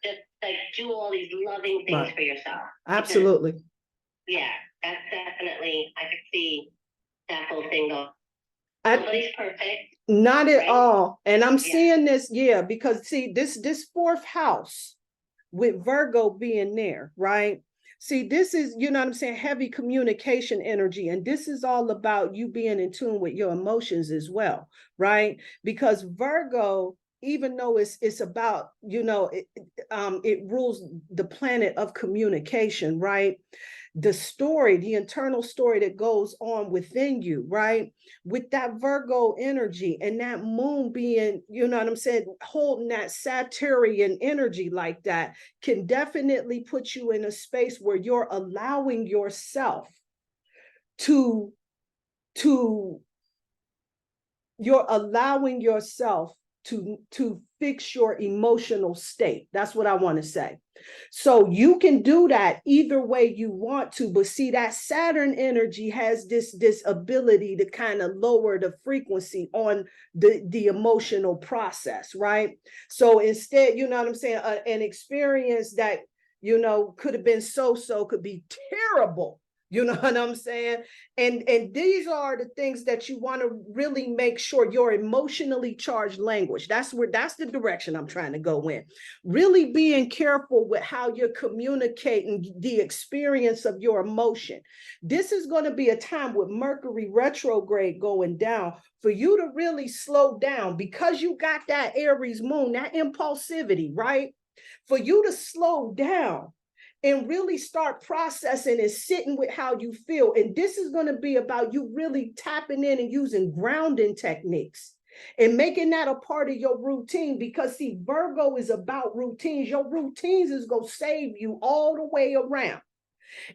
just like do all these loving things for yourself. Absolutely. Because, yeah, that's definitely, I could see that whole thing going. Nobody's perfect. Not at all. And I'm seeing this, because see, this fourth house with Virgo being there, right? See, this is, what I'm saying, heavy communication energy. And this is all about you being in tune with your emotions as well, right? Because Virgo, even though it's about, it rules the planet of communication, right? The internal story that goes on within you, right? With that Virgo energy and that moon being, holding that Saturnian energy like that can definitely put you in a space where you're allowing yourself to fix your emotional state. That's what I want to say. So you can do that either way you want to, but see that Saturn energy has this ability to kind of lower the frequency on the emotional process, right? So instead, an experience that, could have been so could be terrible. You know what I'm saying? And these are the things that you want to really make sure your emotionally charged language. That's the direction I'm trying to go in. Really being careful with how you're communicating the experience of your emotion. This is going to be a time with Mercury retrograde going down for you to really slow down because you got that Aries moon, that impulsivity, right? For you to slow down and really start processing and sitting with how you feel. And this is going to be about you really tapping in and using grounding techniques and making that a part of your routine, because see, Virgo is about routines. Your routines is going to save you all the way around.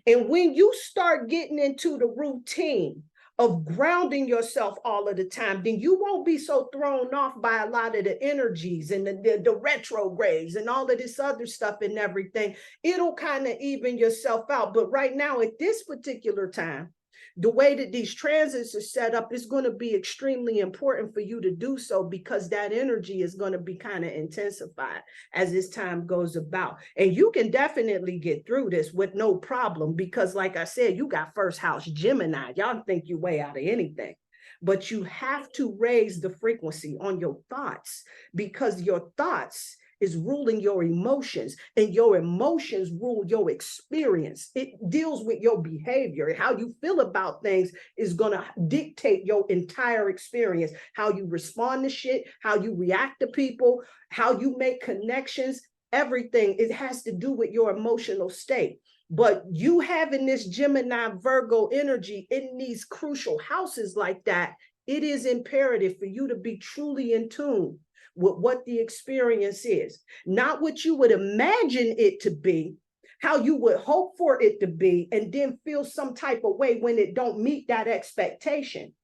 And when you start getting into the routine of grounding yourself all of the time, then you won't be so thrown off by a lot of the energies and the retrogrades and all of this other stuff and everything. It'll kind of even yourself out. But right now, at this particular time, the way that these transits are set up, it's going to be extremely important for you to do so, because that energy is going to be kind of intensified as this time goes about. And you can definitely get through this with no problem, because like I said, you got first house Gemini. Y'all think you way out of anything. But you have to raise the frequency on your thoughts, because your thoughts is ruling your emotions, and your emotions rule your experience. It deals with your behavior. How you feel about things is going to dictate your entire experience. How you respond to shit, how you react to people, how you make connections, everything. It has to do with your emotional state. But you having this Gemini Virgo energy in these crucial houses like that, it is imperative for you to be truly in tune with what the experience is, not what you would imagine it to be, how you would hope for it to be, and then feel some type of way when it don't meet that expectation,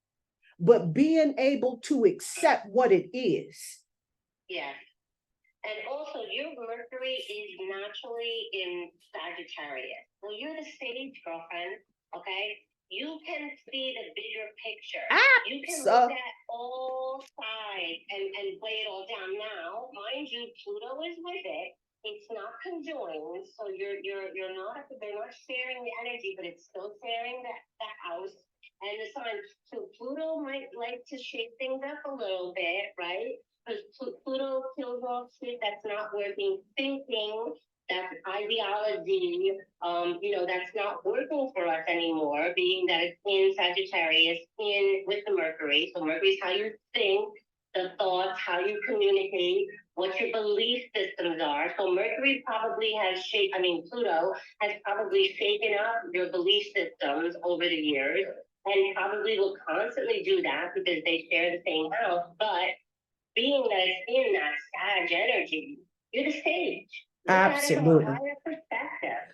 but being able to accept what it is. Yes. And also, your Mercury is naturally in Sagittarius. So you're the stage, girlfriend, okay? You can see the bigger picture. You can look at all sides and weigh it all down. Now, mind you, Pluto is with it. It's not conjoined, so you're not, they're not sharing the energy, but it's still sharing the house and the sign. So Pluto might like to shake things up a little bit, right? Because Pluto kills off shit that's not working. Thinking, that's ideology, that's not working for us anymore, being that it's in Sagittarius, with the Mercury. So Mercury is how you think, the thoughts, how you communicate, what your belief systems are. So Mercury probably has Pluto has probably shaken up your belief systems over the years, and probably will constantly do that because they share the same house. But being that it's in that Sag energy, you're the stage. Absolutely. Higher perspective.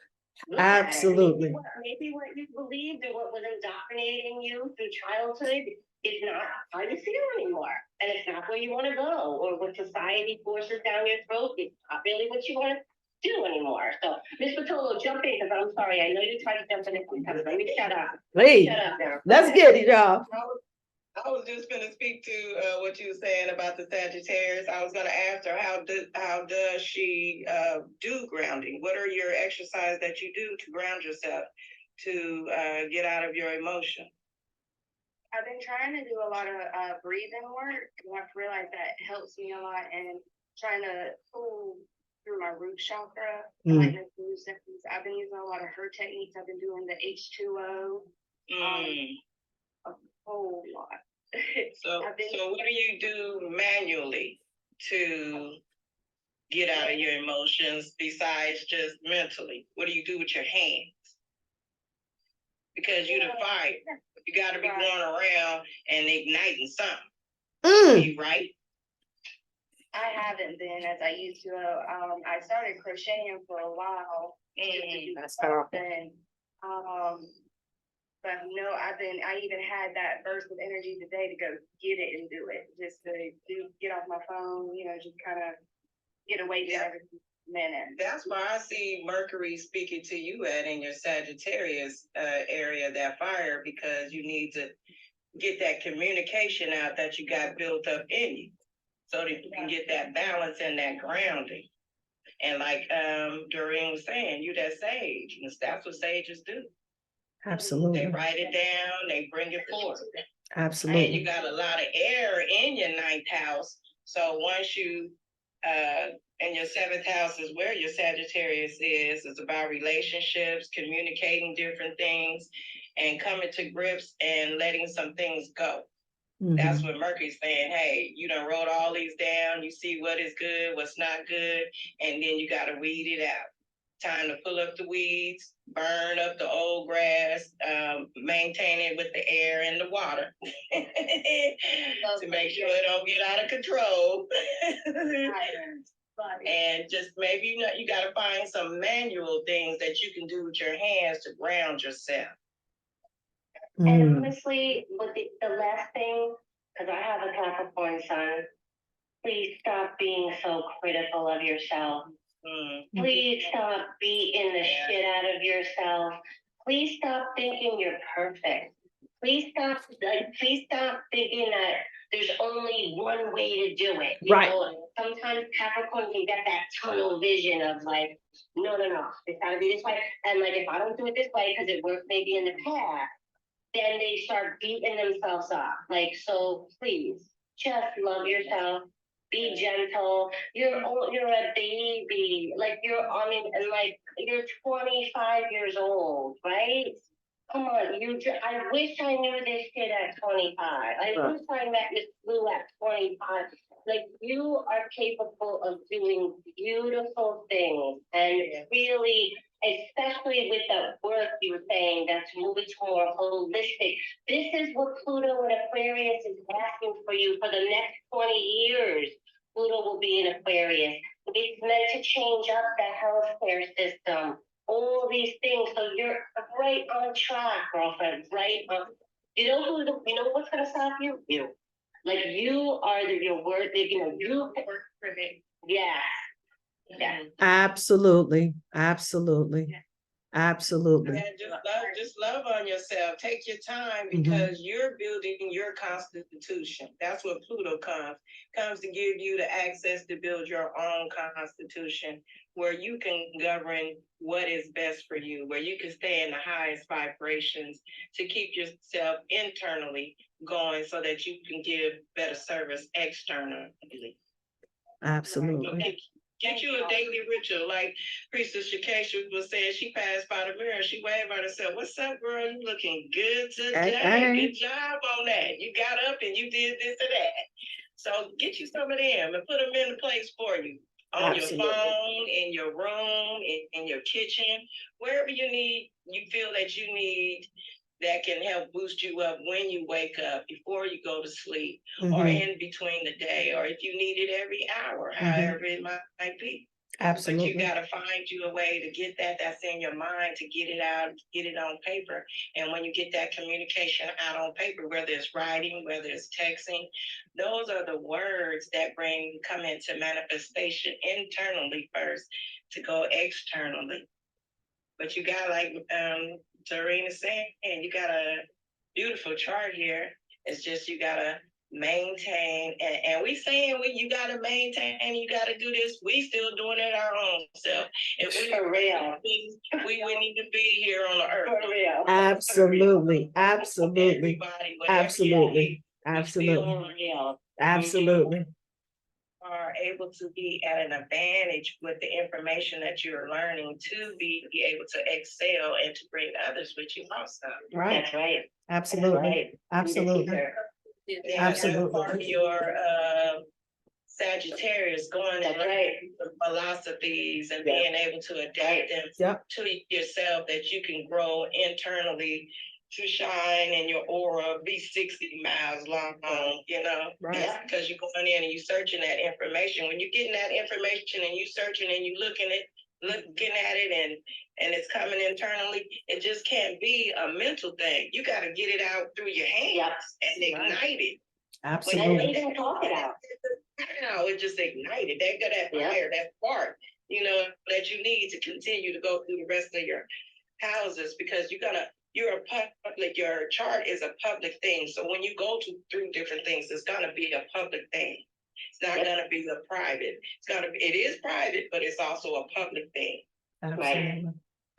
Absolutely. Maybe what you believed or what was indoctrinating you through childhood is not how you feel anymore. And it's not where you want to go, or what society forces down your throat. It's not really what you want to do anymore. So, Ms. Patolo, jump in, because I'm sorry. I know you tried to jump in. Let me shut up. Please. Shut up now. Let's get it, y'all. I was just going to speak to what you were saying about the Sagittarius. I was going to ask her, how does she do grounding? What are your exercises that you do to ground yourself, to get out of your emotion? I've been trying to do a lot of breathing work, and I've realized that helps me a lot, and trying to pull through my root chakra. Like I've been using a lot of her techniques. I've been doing the H2O a whole lot. So what do you do manually to get out of your emotions besides just mentally? What do you do with your hands? Because you're the fire. You got to be going around and igniting something. Are you right? I haven't been as I used to. I started crocheting for a while. That's powerful. But no, I even had that burst of energy today to go get it and do it. Just to get off my phone, just kind of get away from every minute. That's why I see Mercury speaking to you in your Sagittarius area, that fire, because you need to get that communication out that you got built up in you, so that you can get that balance and that grounding. And like Doreen was saying, you that sage, and that's what sages do. Absolutely. They write it down, they bring it forth. Absolutely. And you got a lot of air in your ninth house. So once you and your seventh house is where your Sagittarius is. It's about relationships, communicating different things, and coming to grips and letting some things go. That's what Mercury's saying. Hey, you done wrote all these down. You see what is good, what's not good, and then you got to weed it out. Time to pull up the weeds, burn up the old grass, maintain it with the air and the water to make sure it don't get out of control. And just maybe you got to find some manual things that you can do with your hands to ground yourself. And honestly, with the last thing, because I have a Capricorn sun, please stop being so critical of yourself. Please stop beating the shit out of yourself. Please stop thinking you're perfect. please stop thinking that there's only one way to do it. Right. Sometimes Capricorn can get that tunnel vision of like, no, it's gotta be this way. And like, if I don't do it this way, because it worked maybe in the past, then they start beating themselves up. Like, so please, just love yourself. Be gentle. You're a baby. Like and like you're 25 years old, right? Come on, I wish I knew this kid at 25. I wish I met Miss Blue at 25. Like, you are capable of doing beautiful things, and really, especially with the work you were saying, that's moving to more holistic. This is what Pluto in Aquarius is asking for you for the next 20 years. Pluto will be in Aquarius. It's meant to change up the healthcare system. All these things, so you're right on track, girlfriend. Right on. You know what's gonna stop you? You. Like, you are your word. You work for me. Yeah. Yeah. Absolutely. Absolutely. Absolutely. And just love on yourself. Take your time, because you're building your constitution. That's what Pluto comes to give you the access to build your own constitution, where you can govern what is best for you, where you can stay in the highest vibrations to keep yourself internally going so that you can give better service externally. Absolutely. Get you a daily ritual, like Priestess Shakesha was saying. She passed by the mirror and she waved at herself. "What's up, girl? You looking good today. Hey. Good job on that. You got up and you did this and that." So get you some of them and put them in place for you. On Absolutely. Your phone, in your room, in your kitchen, wherever you feel that you need, that can help boost you up when you wake up, before you go to sleep, or in between the day, or if you need it every hour, however it might be. Absolutely. But you got to find you a way to get that's in your mind, to get it out, get it on paper. And when you get that communication out on paper, whether it's writing, whether it's texting, those are the words that come into manifestation internally first to go externally. But you got, like Doreen is saying, you got a beautiful chart here. It's just you gotta maintain, and we saying you gotta maintain, you gotta do this. We still doing it our own self. If we For real. we wouldn't even be here on the earth. For real. Absolutely. Absolutely. Everybody, whatever Absolutely. you need, Absolutely. For real. Absolutely. are able to be at an advantage with the information that you're learning, to be able to excel and to bring others with you also. Right. That's right. Absolutely. Right. Absolutely. Yeah, Absolutely. that's part of your Sagittarius, going and learning the philosophies and being able to adapt them to yourself, that you can grow internally to shine in your aura, be 60 miles long, Right. because you're going in and you're searching that information. When you're getting that information and you're searching and you're looking at it and it's coming internally, it just can't be a mental thing. You got to get it out through your hands and ignite it. Absolutely. And even talk it out. It just ignited that fire, that spark, that you need to continue to go through the rest of your houses, because you're a public, your chart is a public thing. So when you go through different things, it's gonna be a public thing. It's not gonna be a private. It is private, but it's also a public thing. Absolutely. Right.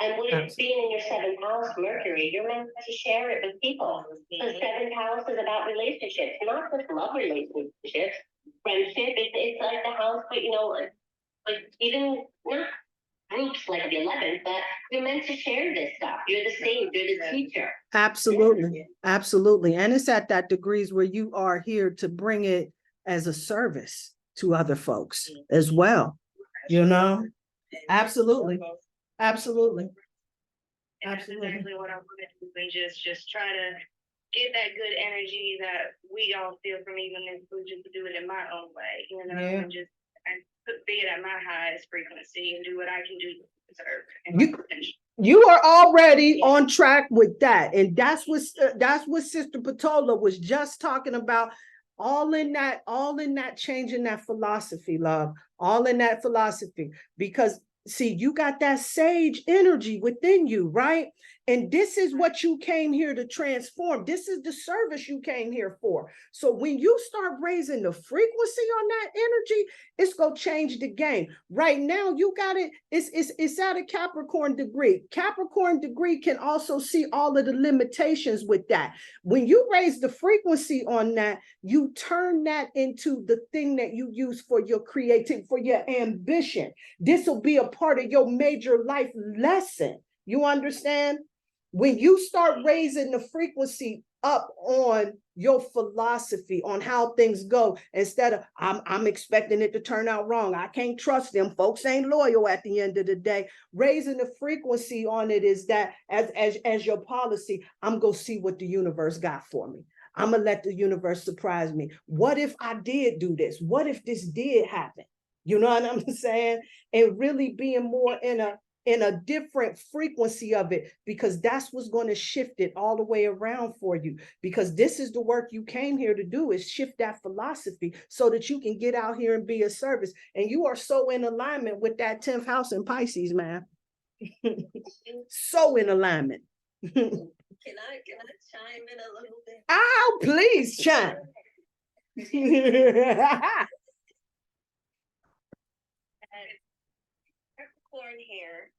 And with it being in your seventh house, Mercury, you're meant to share it with people. The seventh house is about relationships, not just love relationships, friendship. It's like the house, but like even not groups like the 11th, but you're meant to share this stuff. You're the sage, you're the teacher. Absolutely. Absolutely. And it's at that degrees where you are here to bring it as a service to other folks as well. Absolutely. Absolutely. That's exactly what I want to do, and just try to get that good energy that we all feel from, even if we just do it in my own way, and just be it at my highest frequency and do what I can do to deserve. You are already on track with that. And that's what Sister Patola was just talking about. All in that changing that philosophy, love, all in that philosophy, because see, you got that sage energy within you, right? And this is what you came here to transform. This is the service you came here for. So when you start raising the frequency on that energy, it's going to change the game. Right now, you got it. It's at a Capricorn degree. Capricorn degree can also see all of the limitations with that. When you raise the frequency on that, you turn that into the thing that you use for your creativity, for your ambition. This will be a part of your major life lesson. You understand? When you start raising the frequency up on your philosophy on how things go, instead of I'm expecting it to turn out wrong, I can't trust them, folks ain't loyal at the end of the day. Raising the frequency on it is that as your policy, I'm gonna see what the universe got for me. I'm gonna let the universe surprise me. What if I did do this? What if this did happen? You know what I'm saying? And really being more in a different frequency of it, because that's what's going to shift it all the way around for you. Because this is the work you came here to do, is shift that philosophy so that you can get out here and be of service. And you are so in alignment with that 10th house in Pisces, man. So in alignment. Can I chime in a little bit? Oh, please chime. Capricorn here,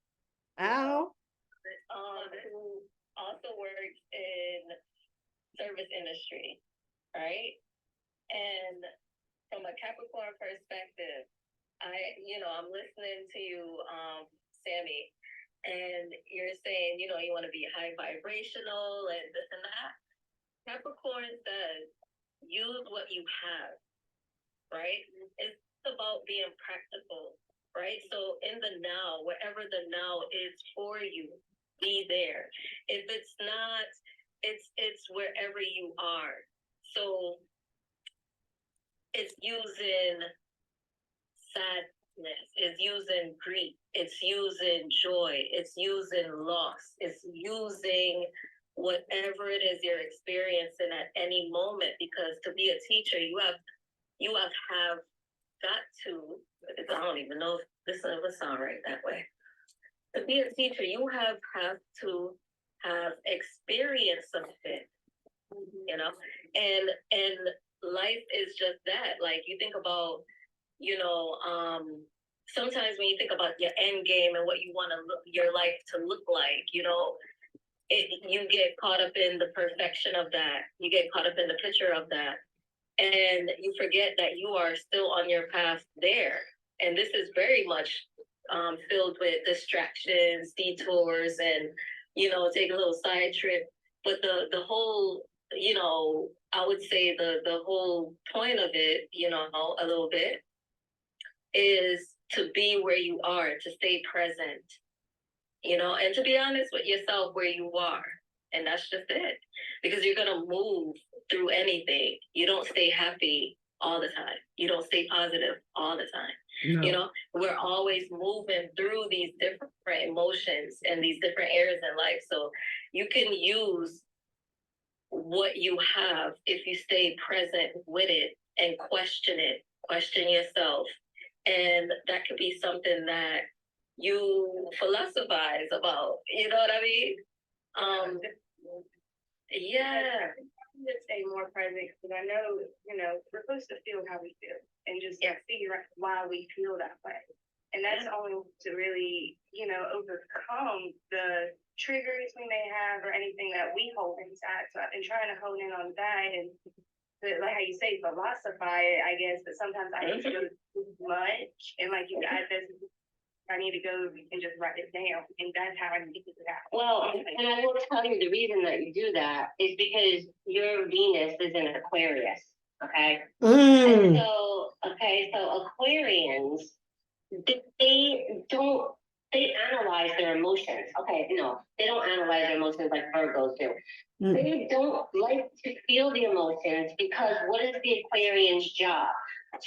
Ow. who also works in service industry, right? And from a Capricorn perspective, I'm listening to you, Sammy, and you're saying, you want to be high vibrational and this and that. Capricorn says, use what you have, right? It's about being practical, right? So in the now, wherever the now is for you, be there. If it's not, it's wherever you are. So it's using sadness, it's using grief, it's using joy, it's using loss, it's using whatever it is you're experiencing at any moment. Because to be a teacher, you have got to, I don't even know if this will sound right that way. To be a teacher, you have to have experienced something, and life is just that. Like, you think about, sometimes when you think about your end game and what you want your life to look like, you get caught up in the perfection of that. You get caught up in the picture of that. And you forget that you are still on your path there. And this is very much filled with distractions, detours, and, take a little side trip. But the whole, I would say the whole point of it, a little bit, is to be where you are, to stay present, and to be honest with yourself where you are. And that's just it. Because you're going to move through anything. You don't stay happy all the time. You don't stay positive all the time. No. We're always moving through these different emotions and these different areas in life. So you can use what you have if you stay present with it and question yourself. And that could be something that you philosophize about. You know what I mean? Yeah. To stay more present, because I know, we're supposed to feel how we feel and just figure out why we feel that way. And that's only to really, overcome the triggers we may have or anything that we hold inside. So I've been trying to hone in on that and, like how you say, philosophize it, I guess, but sometimes I need to go too much. And like you guys, I need to go and just write it down, and that's how I need to get it out. Well, and I will tell you the reason that you do that is because your Venus is in Aquarius, okay? And so Aquarians, they analyze their emotions. Okay, no, they don't analyze their emotions like Virgos do. They don't like to feel the emotions, because what is the Aquarian's job?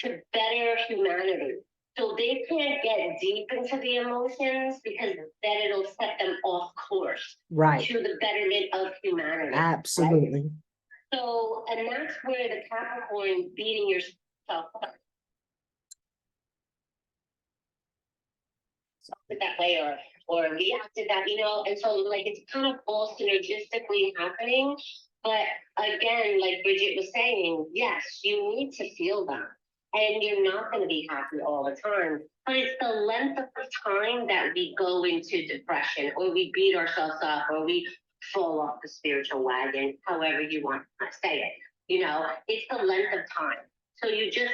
To better humanity. So they can't get deep into the emotions, because then it'll set them off course. Right. To the betterment of humanity. Absolutely. Right? So, and that's where the Capricorn beating yourself up. That way, or or reacted that, and so like it's kind of all synergistically happening. But again, like Bridget was saying, yes, you need to feel that. And you're not going to be happy all the time. But it's the length of time that we go into depression, or we beat ourselves up, or we fall off the spiritual wagon, however you want to say it. It's the length of time. So you just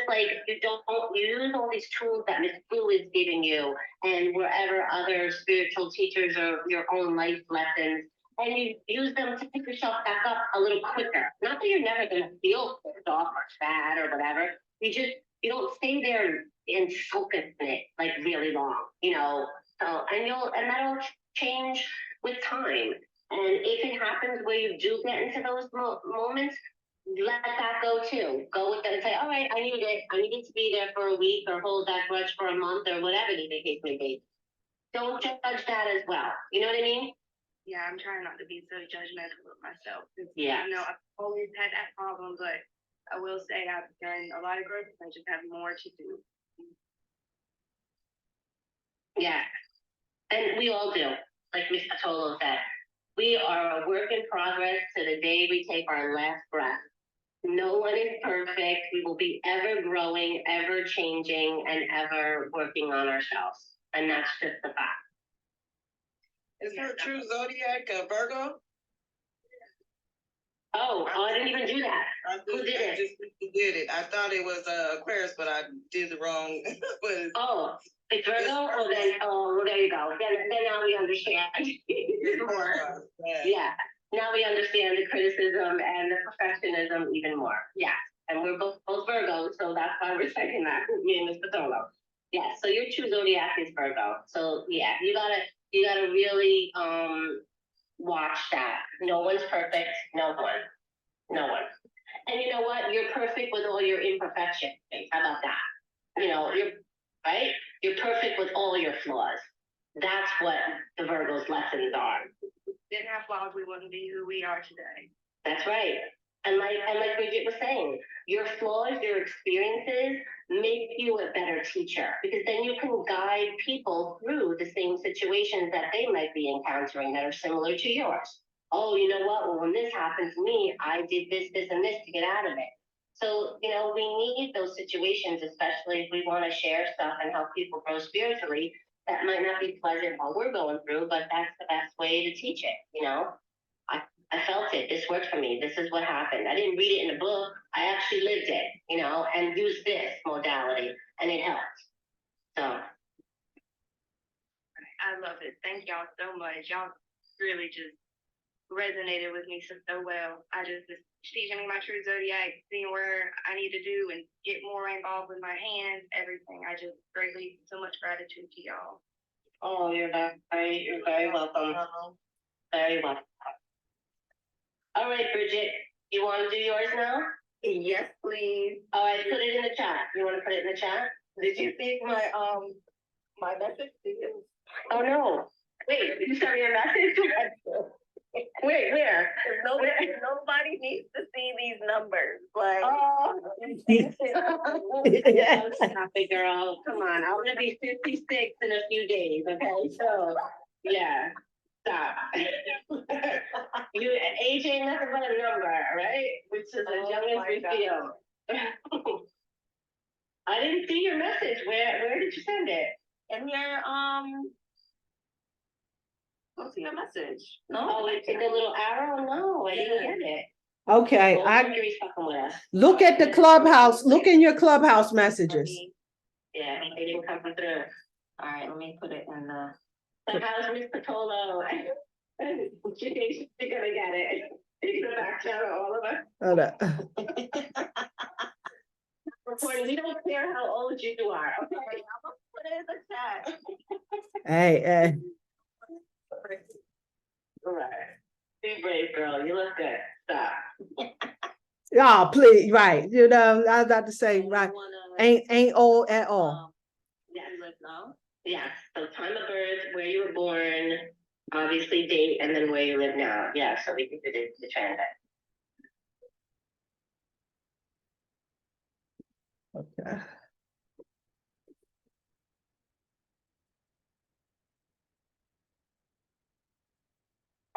you don't use all these tools that Miss Blue is giving you, and wherever other spiritual teachers or your own life lessons, and you use them to pick yourself back up a little quicker. Not that you're never going to feel pissed off or sad or whatever. You don't stay there and focus in it like really long, So and that'll change with time. And if it happens where you do get into those moments, let that go too. Go with that and say, all right, I need it. I needed to be there for a week or hold that grudge for a month or whatever the case may be. Don't judge that as well. You know what I mean? Yeah, I'm trying not to be so judgmental of myself. Yeah. I've always had that problem, but I will say I've done a lot of growth. I just have more to do. Yeah. And we all do. Like Ms. Patolo said, we are a work in progress to the day we take our last breath. No one is perfect. We will be ever growing, ever changing, and ever working on ourselves. And that's just the fact. Is her true zodiac a Virgo? Oh, I didn't even do that. Who did it? Who did it? I thought it was Aquarius, but I did the wrong. Oh, it's Virgo? Well, there you go. Then now we understand more. Yeah. Now we understand the criticism and the perfectionism even more. Yeah. And we're both Virgos, so that's why we're saying that. Me and Ms. Patolo. Yeah. So your true zodiac is Virgo. So yeah, you gotta really watch that. No one's perfect. No one. And you know what? You're perfect with all your imperfections. How about that? You're right. You're perfect with all your flaws. That's what the Virgo's lessons are. Didn't have flaws, we wouldn't be who we are today. That's right. And like Bridget was saying, your flaws, your experiences make you a better teacher, because then you can guide people through the same situations that they might be encountering that are similar to yours. Oh, you know what? Well, when this happened to me, I did this, and this to get out of it. So, we need those situations, especially if we want to share stuff and help people grow spiritually. That might not be pleasant while we're going through, but that's the best way to teach it, I felt it. This worked for me. This is what happened. I didn't read it in a book. I actually lived it, and used this modality, and it helped. So. I love it. Thank y'all so much. Y'all really just resonated with me so well. I just teaching me my true zodiac, seeing where I need to do and get more involved with my hands, everything. I just greatly, so much gratitude to y'all. Oh, you're very welcome. Very welcome. All right, Bridget, you want to do yours now? Yes, please. All right, put it in the chat. You want to put it in the chat? Did you see my message to you? Oh no! Wait, did you send me a message? Wait, where? Nobody needs to see these numbers. Like, Oh, happy girl. Come on, I'm gonna be 56 in a few days. Okay, so yeah, stop. Age ain't nothing but a number, right? Which is as young as we feel. I didn't see your message. Where did you send it? in your don't see your message. No. Oh, it's in the little arrow. No, I didn't get it. Okay, Mercury's fucking with us. look at the clubhouse. Look in your clubhouse messages. Yeah, they didn't come through. All right, let me put it in the. So how's Miss Patolo? She thinks she's gonna get it. She's gonna back channel all of us. Hold up. Reporting, we don't care how old you are. Okay, I'm gonna put it in the chat. Hey. all right. Be brave, girl. You look good. Stop. Oh, please, right. I was about to say, right. Ain't old at all. Yes. Now? Yes. So time of birth, where you were born, obviously date, and then where you live now. Yeah, so we can do the transit. Okay.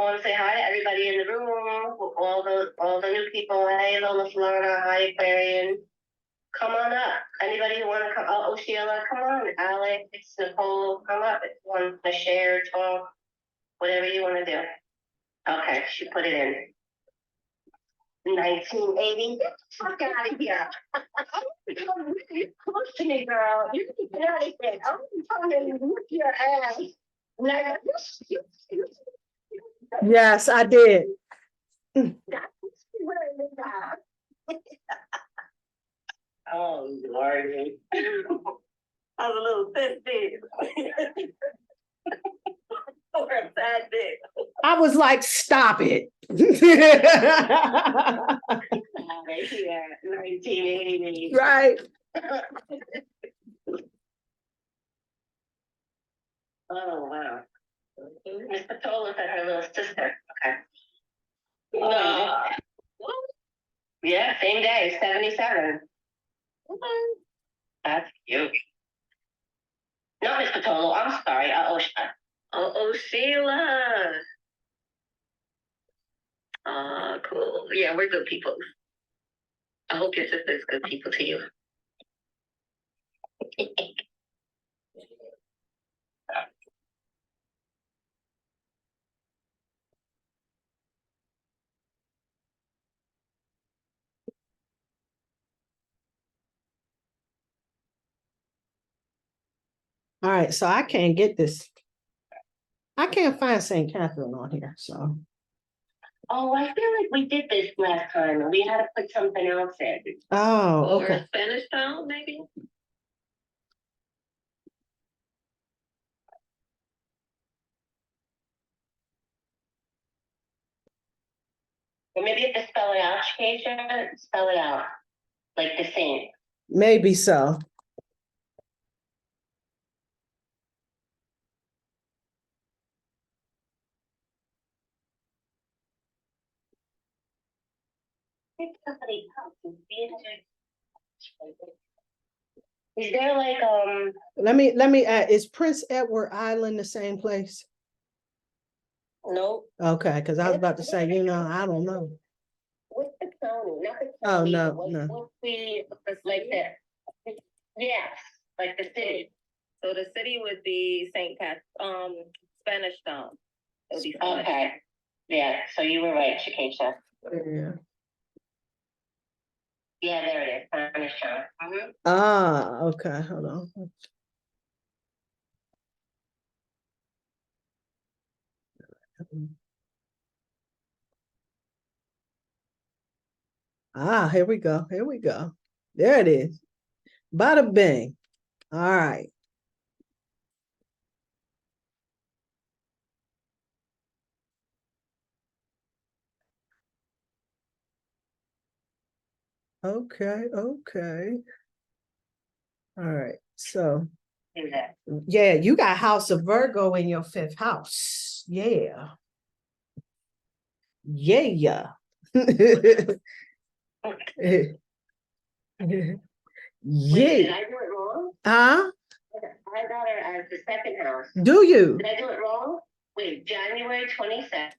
I want to say hi to everybody in the room, all the new people. Hey, Lola Florida, hi Aquarian. Come on up. Anybody who want to come? Oh, Sheila, come on. Alex, Nicole, come up if you want to share, talk, whatever you want to do. Okay, she put it in. 1980. Get the fuck out of here. You're close to me, girl. You can get out of here. I'm telling you, whip your ass. Like, Yes, I did. Oh, Lordy. I was a little thick. Or a bad dick. I was like, stop it. Yeah, 1980. Right. Oh, wow. Miss Patola said her little sister. Okay. Yeah, same day, 77. That's cute. Not Miss Patolo, I'm sorry. Oh, Sheila. Cool. Yeah, we're good people. I hope your sister's good people to you. All right, so I can't get this. I can't find St. Catherine on here, so. Oh, I feel like we did this last time and we had to put something else in. Oh, Or okay. Spanish Town, maybe? Or maybe if to spell it out, Keisha, spell it out. Like the same. Maybe so. Somebody else is there like Let me add, is Prince Edward Island the same place? no? Okay, because I was about to say, I don't know. What's the county? Not the Oh, county. no, but no. What's the like the yes, like the city. So the city would be Spanish Town. It would be Spanish. Okay. Yeah, so you were right, Shakesha. Yeah. Yeah, there it is. Spanish Town. Ah, okay, hold on. Ah, here we go. Here we go. There it is. Bada bing. All right. Okay, okay. All right. So, yeah, you got House of Virgo in your fifth house. Yeah. Yeah. Wait, did Yeah. I do it wrong? Huh? I got her as the second house. Do you? Did I do it wrong? Wait, January 27th,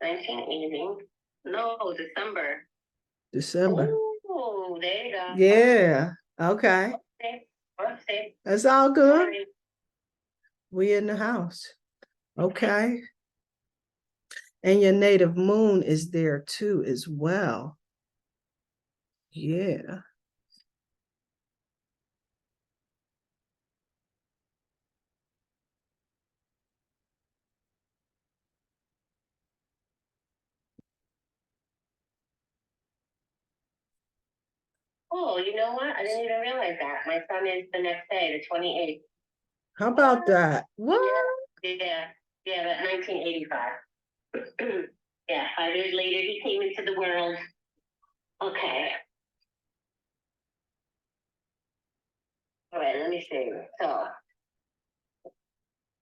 1980. No, December. December. Oh, there you go. Yeah. Okay. Okay. That's all good. Sorry. We in the house. Okay. And your native moon is there too as well. Yeah. Oh, you know what? I didn't even realize that. My son is the next day, the 28th. How about that? What? Yeah, that 1985. Yeah, 5 years later, he came into the world. Okay. All right, let me see. So,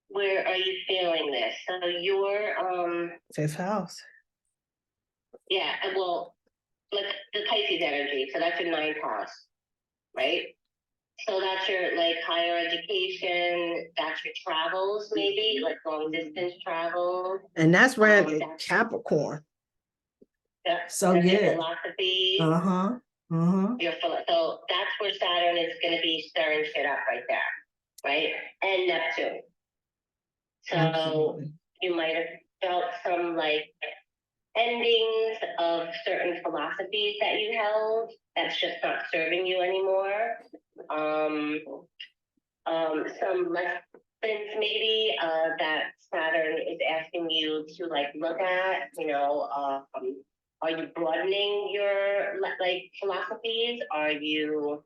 where are you feeling this? So you're, Fifth house. yeah, well, like the Pisces energy. So that's your ninth house, right? So that's your like higher education, that's your travels maybe, like long distance travel. And that's ran in that's- Capricorn. Yeah. So That's your yeah. philosophy. Uh-huh. Uh-huh. So that's where Saturn is going to be stirring shit up right there, right? And Neptune. So Absolutely. you might have felt some like endings of certain philosophies that you held that's just not serving you anymore. Some lessons maybe that Saturn is asking you to like look at, are you broadening your like philosophies? Are you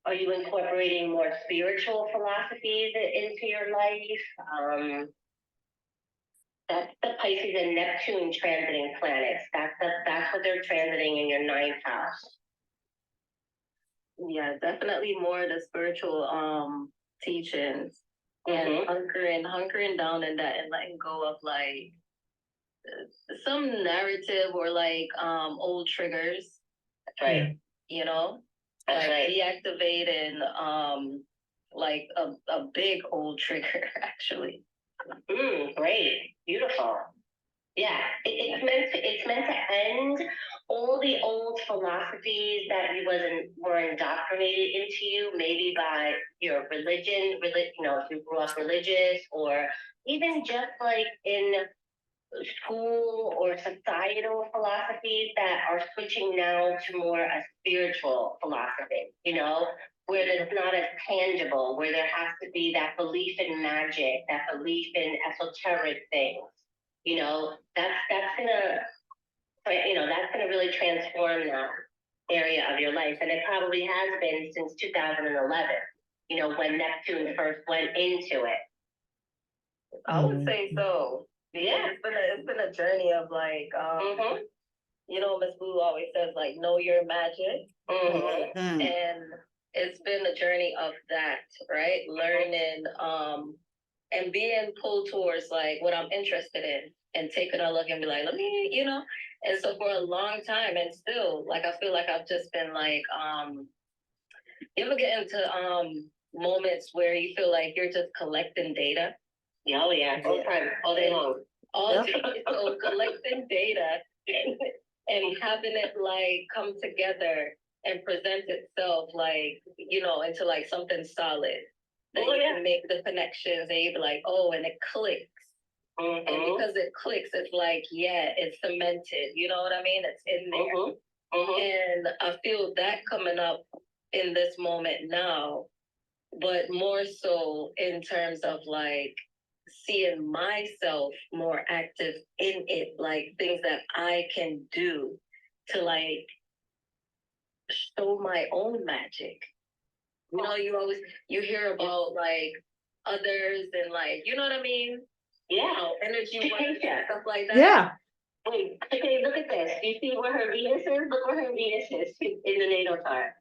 incorporating more spiritual philosophies into your life? That's the Pisces and Neptune transiting planets. That's what they're transiting in your ninth house. Yeah, definitely more the spiritual teachings and hunkering down in that and letting go of like some narrative or like old triggers. That's right. You know? That's like right. Deactivating like a big old trigger actually. Great. Beautiful. Yeah, it's meant to end all the old philosophies that were indoctrinated into you, maybe by your religion, if you grew up religious, or even just like in school or societal philosophies that are switching now to more a spiritual philosophy, where it's not as tangible, where there has to be that belief in magic, that belief in esoteric things. That's gonna really transform that area of your life, and it probably has been since 2011. When Neptune first went into it. I would say so. Yeah, it's been a journey of like Miss Blue always says like know your magic, and it's been a journey of that, right? Learning and being pulled towards like what I'm interested in and taking a look and be like, let me, and so for a long time and still like I feel like I've just been like you ever get into moments where you feel like you're just collecting data? Oh yeah, all the time, all day long. All day. So collecting data and having it like come together and present itself like, into like something solid. That you can make the connections and you be like, oh, and it clicks. And because it clicks, it's like, yeah, it's cemented. You know what I mean? It's in there. And I feel that coming up in this moment now, but more so in terms of like seeing myself more active in it, like things that I can do to like show my own magic. You hear about like others and like, you know what I mean? Yeah. Energy work and stuff like that. Yeah. Wait, okay, look at this. You see where her Venus is? Look where her Venus is in the natal chart.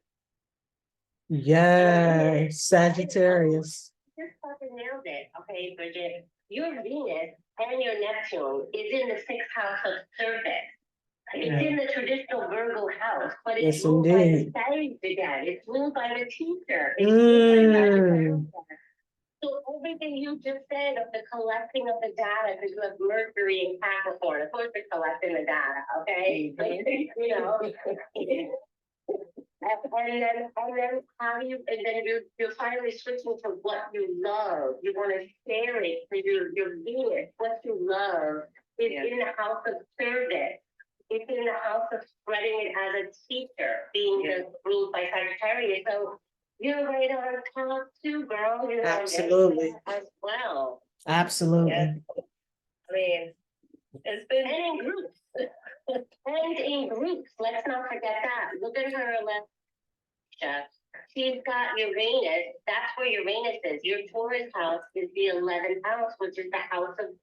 Yeah, Sagittarius. You just fucking nailed it. Okay, Bridget. Your Venus and your Neptune is in the 6th house of service. It's in the traditional Virgo house, but it's ruled by the sage again. It's ruled by the teacher. It's ruled by the So everything you just said of the collecting of the data, because you have Mercury in Capricorn, of course you're collecting the data, okay? And then how do you, and then you're finally switching to what you love. You want to share it for your Venus. What you love is in the house of service. It's in the house of spreading it as a teacher, being ruled by Sagittarius. So you're right on top too, girl. You're Absolutely. as well. Absolutely. Yeah. I mean, it's been and in groups. And in groups. Let's not forget that. Look at her left. She's got Uranus. That's where Uranus is. Your Taurus house is the 11th house, which is the house of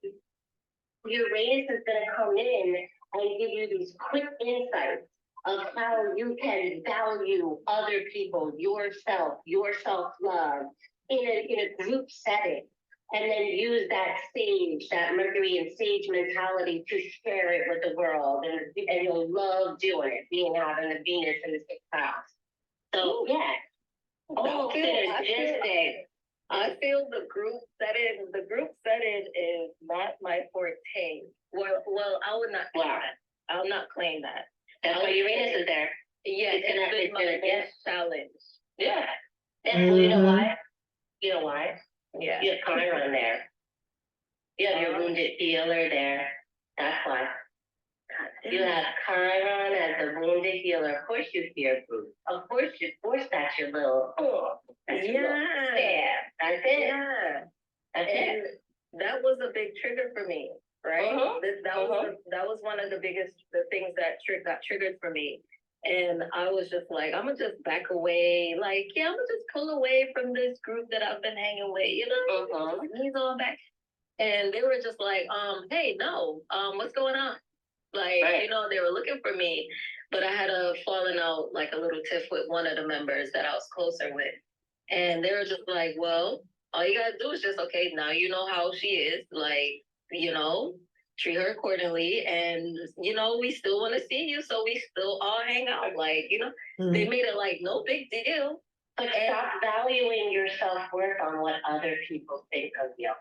Uranus is going to come in and give you these quick insights of how you can value other people, yourself, your self-love in a group setting. And then use that sage, that Mercury and sage mentality to share it with the world. And you'll love doing it, having the Venus in the 6th house. So, yeah. Almost synergistic. I feel the group setting is not my forte. Well, I would not claim that. I'll not claim that. That's why Uranus is there. Yeah, it's been my best challenge. Yeah. Well, you know why? You know why? Yeah. You have Chiron there. You have your wounded healer there. That's why. You have Chiron as the wounded healer. Of course you fear food. Of course that's your little, that's your little stab. That's it. Yeah. That's And it. that was a big trigger for me, right? Uh-huh. That was one of the things that got triggered for me. And I was just like, I'm gonna just back away. Like, yeah, I'm gonna just pull away from this group that I've been hanging with, you know? Uh-huh. He's all back. And they were just like, hey, no, what's going on? Like, Right. you know, they were looking for me, but I had a falling out, like a little tiff with one of the members that I was closer with. And they were just like, well, all you gotta do is just, okay, now you know how she is, like, you know, treat her accordingly. And, you know, we still want to see you, so we still all hang out. Like, you know, they made it like no big deal. But stop valuing your self-worth on what other people think of you.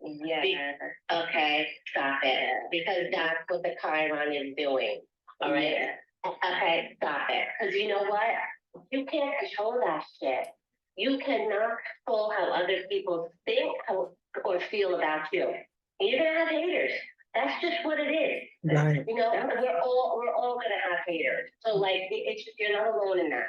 Yeah. Okay, stop it. Because that's what the Chiron is doing. All right? Yeah. Okay, stop it. Because you know what? You can't control that shit. You cannot control how other people think or feel about you. And you're gonna have haters. That's just what it is. Right. You know, we're all gonna have haters. So like, it's just, you're not alone in that.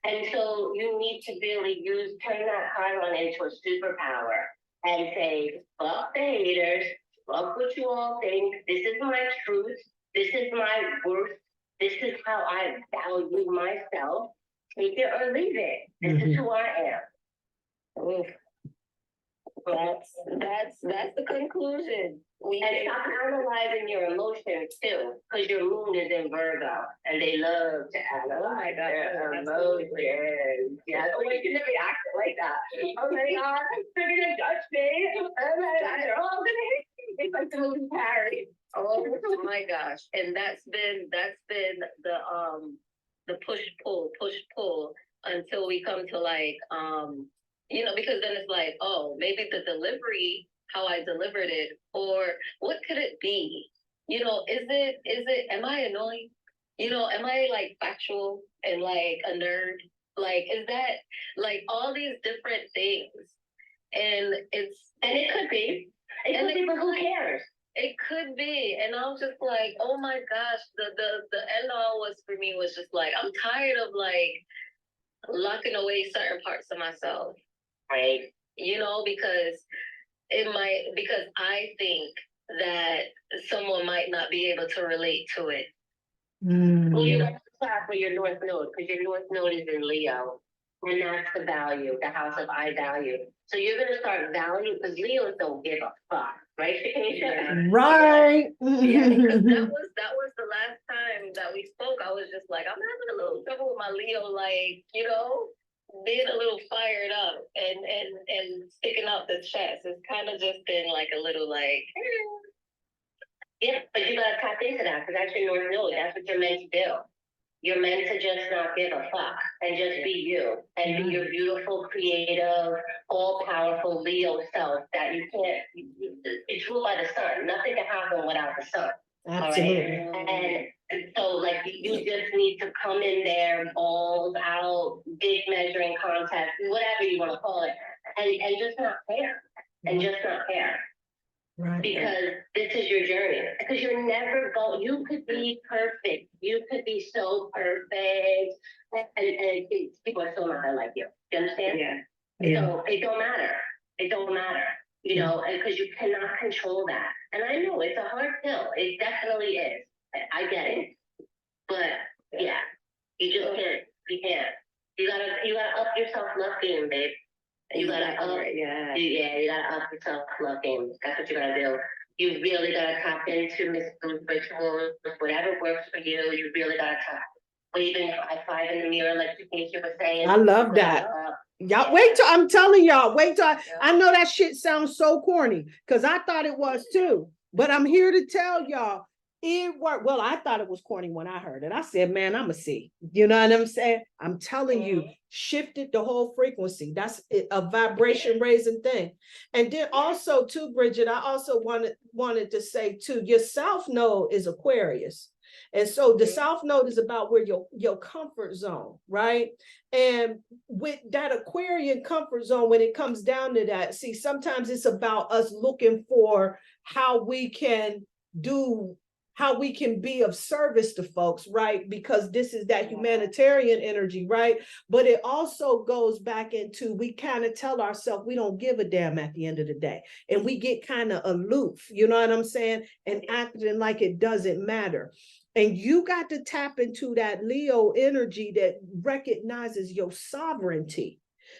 And so you need to really turn that Chiron into a superpower and say, fuck the haters, fuck what you all think. This is my truth. This is my worth. This is how I value myself. Take it or leave it. This is who I am. Oof. That's the conclusion. And stop analyzing your emotions too, because your moon is in Virgo, and they love to analyze their emotions. Yeah, so you can never act like that. Oh my God, they're gonna judge me. Oh my God, they're all gonna hate me. It's like the movie Harry. Oh my gosh. And that's been the push pull until we come to like you know, because then it's like, oh, maybe the delivery, how I delivered it, or what could it be? You know, is it am I annoying? You know, am I like factual and like a nerd? Like, is that like all these different things? And it could be. It could be, but who cares? It could be. And I was just like, oh my gosh, the end all was for me was just like, I'm tired of like locking away certain parts of myself. Right. You know, because I think that someone might not be able to relate to it. Well, you know, class for your North Node, because your North Node is in Leo. And that's the value, the house of I value. So you're going to start valuing, because Leos don't give a fuck, right, Shakanisha? Right. Yeah, because that was the last time that we spoke. I was just like, I'm having a little trouble with my Leo, like, you know, being a little fired up and sticking out the chest. It's kind of just been like a little like, Yeah, but you gotta tap into that, because that's your North Node. That's what you're meant to do. You're meant to just not give a fuck and just be you and be your beautiful, creative, all-powerful Leo self that you can't. It's ruled by the sun. Nothing can happen without the sun. Absolutely. All right? And so, like, you just need to come in there, balls out, big measuring contest, whatever you want to call it, and just not care, and just not care. Right. Because this is your journey. Because you're never going, you could be perfect. You could be so perfect. And people are still not gonna like you. Do you understand? yeah. So it don't matter. It don't matter. You know, because you cannot control that. And I know it's a hard pill. It definitely is. I get it. But yeah, you just can't. You can't. You gotta up your self-love game, babe. You gotta up, you gotta up your self-love game. That's what you gotta do. You really gotta tap into mystical rituals, whatever works for you. You really gotta tap. Waving high five in the mirror, like Keisha was saying. I love that. Y'all wait till I'm telling y'all, I know that shit sounds so corny, because I thought it was too. But I'm here to tell y'all, It worked. Well, I thought it was corny when I heard it. I said, man, I'm a C. You know what I'm saying? I'm telling you, shifted the whole frequency. That's a vibration raising thing. And then also too, Bridget, I also wanted to say too, your South Node is Aquarius. And so the South Node is about where your comfort zone, right? And with that Aquarian comfort zone, when it comes down to that, see, sometimes it's about us looking for how we can do, how we can be of service to folks, right? Because this is that humanitarian energy, right? But it also goes back into, we kind of tell ourselves we don't give a damn at the end of the day. And we get kind of aloof, you know what I'm saying? And acting like it doesn't matter. And you got to tap into that Leo energy that recognizes your sovereignty.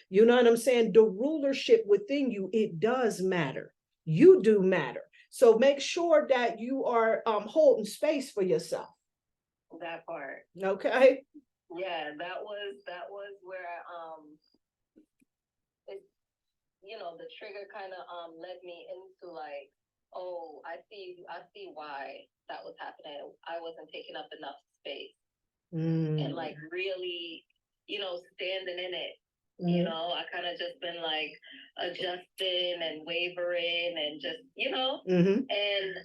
You know what I'm saying? The rulership within you, it does matter. You do matter. So make sure that you are holding space for yourself. That part. Okay. Yeah, that was where it, you know, the trigger kind of led me into like, oh, I see why that was happening. I wasn't taking up enough space and like really, you know, standing in it. You know, I kind of just been like adjusting and wavering and just, you know, and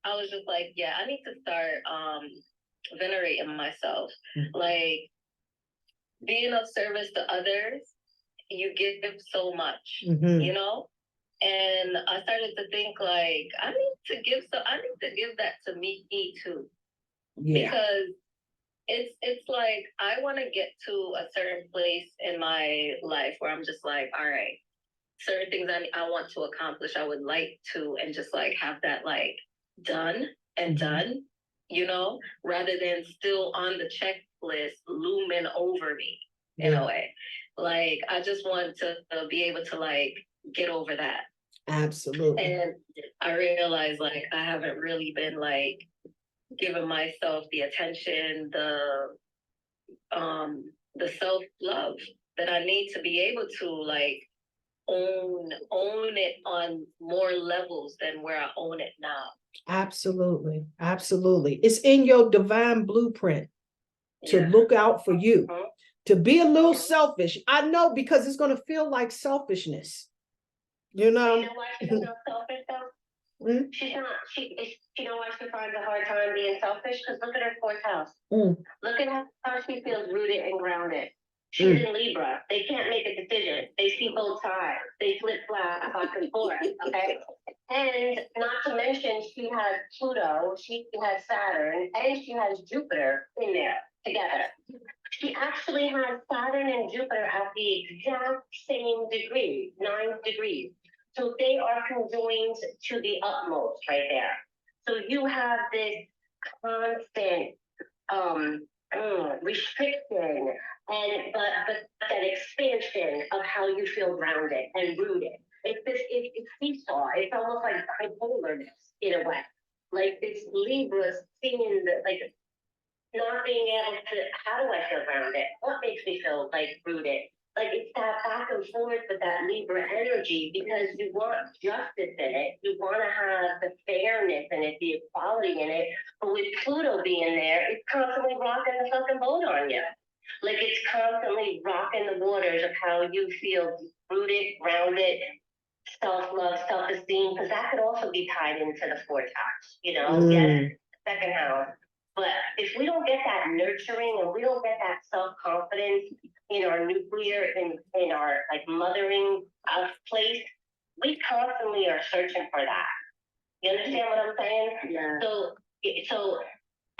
I was just like, yeah, I need to start venerating myself. Like being of service to others, you give so much, you know? And I started to think like, I need to give that to me too. Yeah. Because it's like I want to get to a certain place in my life where I'm just like, all right, certain things I want to accomplish, I would like to, and just like have that like done and done, you know, rather than still on the checklist looming over me in a way. Like I just want to be able to like get over that. Absolutely. And I realized like I haven't really been like giving myself the attention, the self-love that I need to be able to like own it on more levels than where I own it now. Absolutely. Absolutely. It's in your divine blueprint to look out for you, to be a little selfish. I know, because it's going to feel like selfishness. You know? You know why she's not selfish though? She's not. You know why she finds a hard time being selfish? Because look at her fourth house. Look at how she feels rooted and grounded. She's in Libra. They can't make a decision. They see both sides. They flip flop back and forth. Okay. And not to mention, she has Pluto, she has Saturn, and she has Jupiter in there together. She actually has Saturn and Jupiter at the exact same degree, 9 degrees. So they are conjoined to the utmost right there. So you have this constant restriction and but that expansion of how you feel grounded and rooted. It's seesaw. It's almost like bipolarness in a way. Like it's Libra seeing the like not being able to, how do I feel grounded? What makes me feel like rooted? Like it's that back and forth with that Libra energy, because you want justice in it. You want to have the fairness in it, the equality in it. But with Pluto being there, it's constantly rocking the fucking boat on you. Like it's constantly rocking the waters of how you feel rooted, grounded, self-love, self-esteem, because that could also be tied into the fourth house, you know, second house. But if we don't get that nurturing and we don't get that self-confidence in our nuclear, in our like mothering place, we constantly are searching for that. You understand what I'm saying? Yeah. So,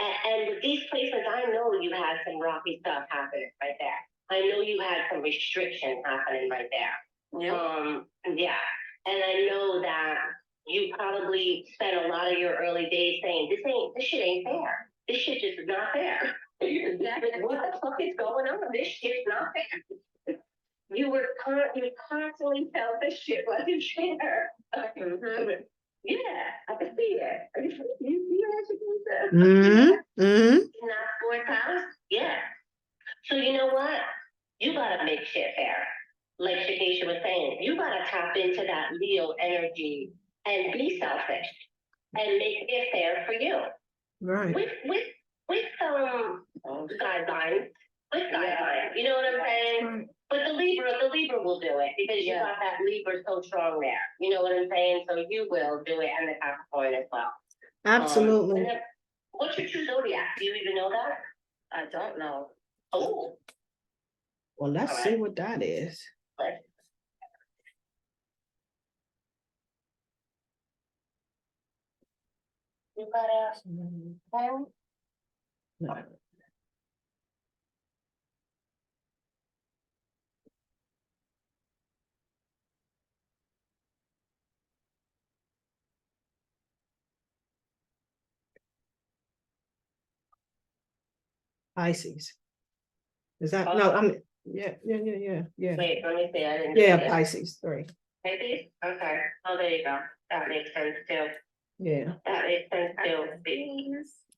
and with these placements, I know you had some rocky stuff happening right there. I know you had some restriction happening right there. Yeah. And I know that you probably spent a lot of your early days saying, this shit ain't fair. This shit just is not fair. Exactly. What the fuck is going on? This shit's not fair. You constantly felt this shit wasn't fair. Yeah, I can see it. You see that? In that fourth house? Yeah. So you know what? You gotta make shit fair. Like Shakesha was saying, you gotta tap into that Leo energy and be selfish. and making it fair for you. Right. With some guidelines, you know what I'm saying? Right. But the Libra will do it because you got that Libra so strong there. You know what I'm saying? So you will do it, and the Capricorn as well. Absolutely. And then, what's your true zodiac? Do you even know that? I don't know. Oh. Well, let's see what that is. You gotta. No. Pisces. Is that no? I'm yeah. Wait, let me see. I didn't. Yeah, Pisces 3. Pisces? Okay. Oh, there you go. That makes sense too. Yeah, That makes sense too.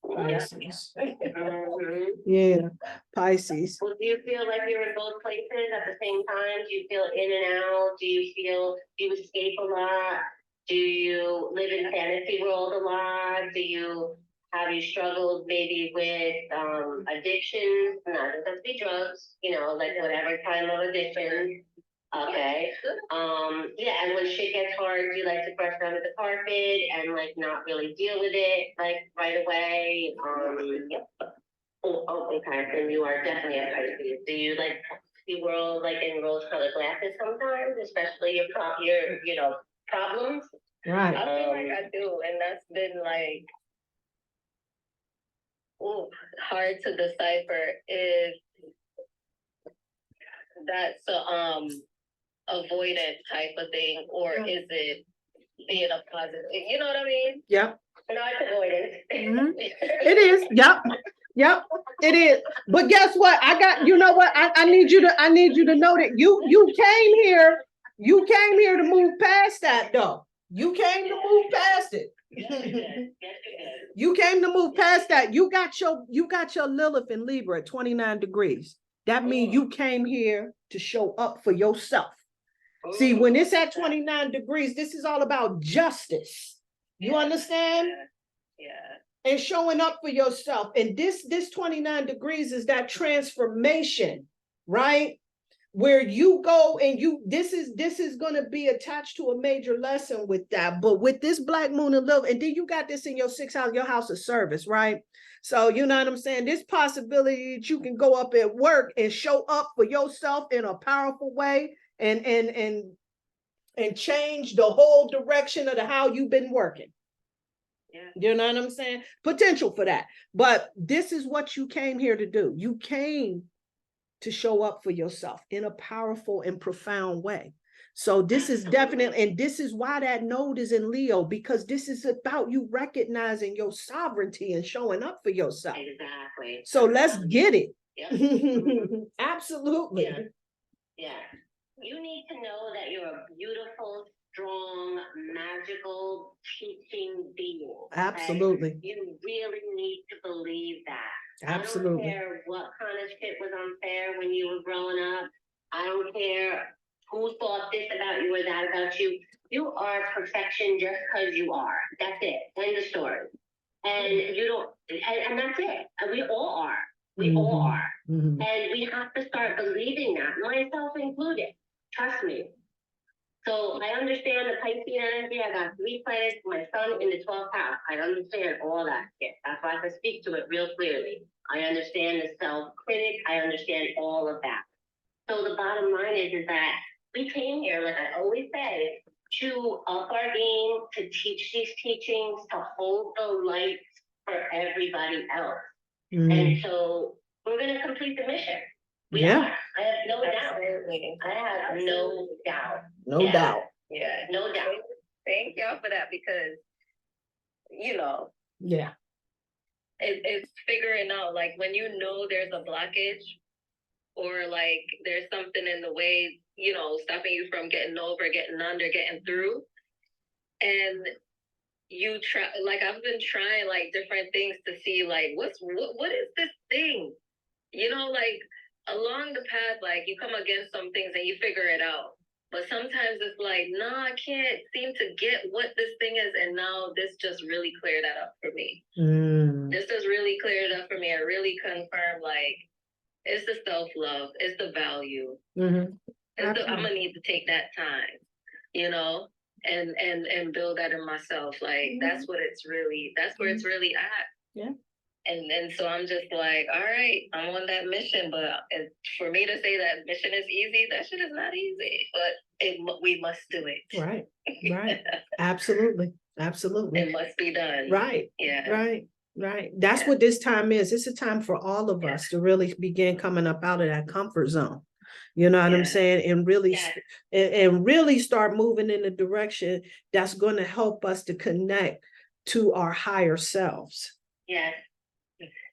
Pisces. Mhm. Yeah, Pisces. Well, do you feel like you're in both places at the same time? Do you feel in and out? Do you escape a lot? Do you live in fantasy world a lot? Have you struggled maybe with addictions? Not just have to be drugs, like whatever kind of addiction. Okay. Yeah, and when shit gets hard, do you like to brush it under the carpet and like not really deal with it like right away? Yep. Okay, then you are definitely a Pisces. Do you like see world like in rose-colored glasses sometimes, especially your problems? Right. I feel like I do, and that's been like hard to decipher if that's a avoidant type of thing, or is it being a positive? You know what I mean? Yep. No, it's avoidance. Mhm. It is. Yep. It is. But guess what? You know what? I need you to know that you came here. You came here to move past that though. You came to move past it. You came to move past that. You got your Lilith in Libra at 29 degrees. That means you came here to show up for yourself. See, when it's at 29 degrees, this is all about justice. You understand? Yeah. And showing up for yourself. And this 29 degrees is that transformation, right? Where you go and this is going to be attached to a major lesson with that. But with this Black Moon and Lilith, and then you got this in your 6th house, your house of service, right? So you know what I'm saying? This possibility that you can go up at work and show up for yourself in a powerful way and change the whole direction of how you've been working. Yeah. You know what I'm saying? Potential for that. But this is what you came here to do. You came to show up for yourself in a powerful and profound way. So this is definitely, and this is why that node is in Leo, because this is about you recognizing your sovereignty and showing up for yourself. Exactly. So let's get it. Yep. Absolutely. Yeah. You need to know that you're a beautiful, strong, magical, teaching being. Okay? Absolutely. You really need to believe that. Absolutely. I don't care what kind of shit was unfair when you were growing up. I don't care who thought this about you or that about you. You are perfection just because you are. That's it. End of story. And you don't, and that's it. And we all are. We all are. Mm-hmm. And we have to start believing that, myself included. Trust me. So I understand the Piscean energy. I got 3 planets, my sun in the 12th house. I understand all that shit. That's why I can speak to it real clearly. I understand the self-critic. I understand all of that. So the bottom line is that we came here, like I always say, to up our game, to teach these teachings, to hold the light for everybody else. Mm-hmm. And so we're going to complete the mission. I have no doubt. I have no doubt. No doubt. Yeah. No doubt. Thank y'all for that, because Yeah. it's figuring out, like, when you know there's a blockage or like there's something in the way, stopping you from getting over, getting under, getting through. And you try, like, I've been trying like different things to see like what is this thing? Like along the path, like you come against some things and you figure it out. But sometimes it's like, no, I can't seem to get what this thing is. And now this just really cleared that up for me. This just really cleared it up for me. I really confirmed, like, it's the self-love, it's the value. Mhm. I'm gonna need to take that time, you know, and build that in myself. Like that's where it's really at. Yeah. And so I'm just like, all right, I'm on that mission. But for me to say that mission is easy, that shit is not easy. But we must do it. Right. Right. Absolutely. Absolutely. It must be done. Right. Yeah. Right. Right. That's Yeah. what this time is. It's a time for all of us to really begin coming up out of that comfort zone. You know what I'm Yeah. saying? And really, Yes. and really start moving in a direction that's going to help us to connect to our higher selves. Yes.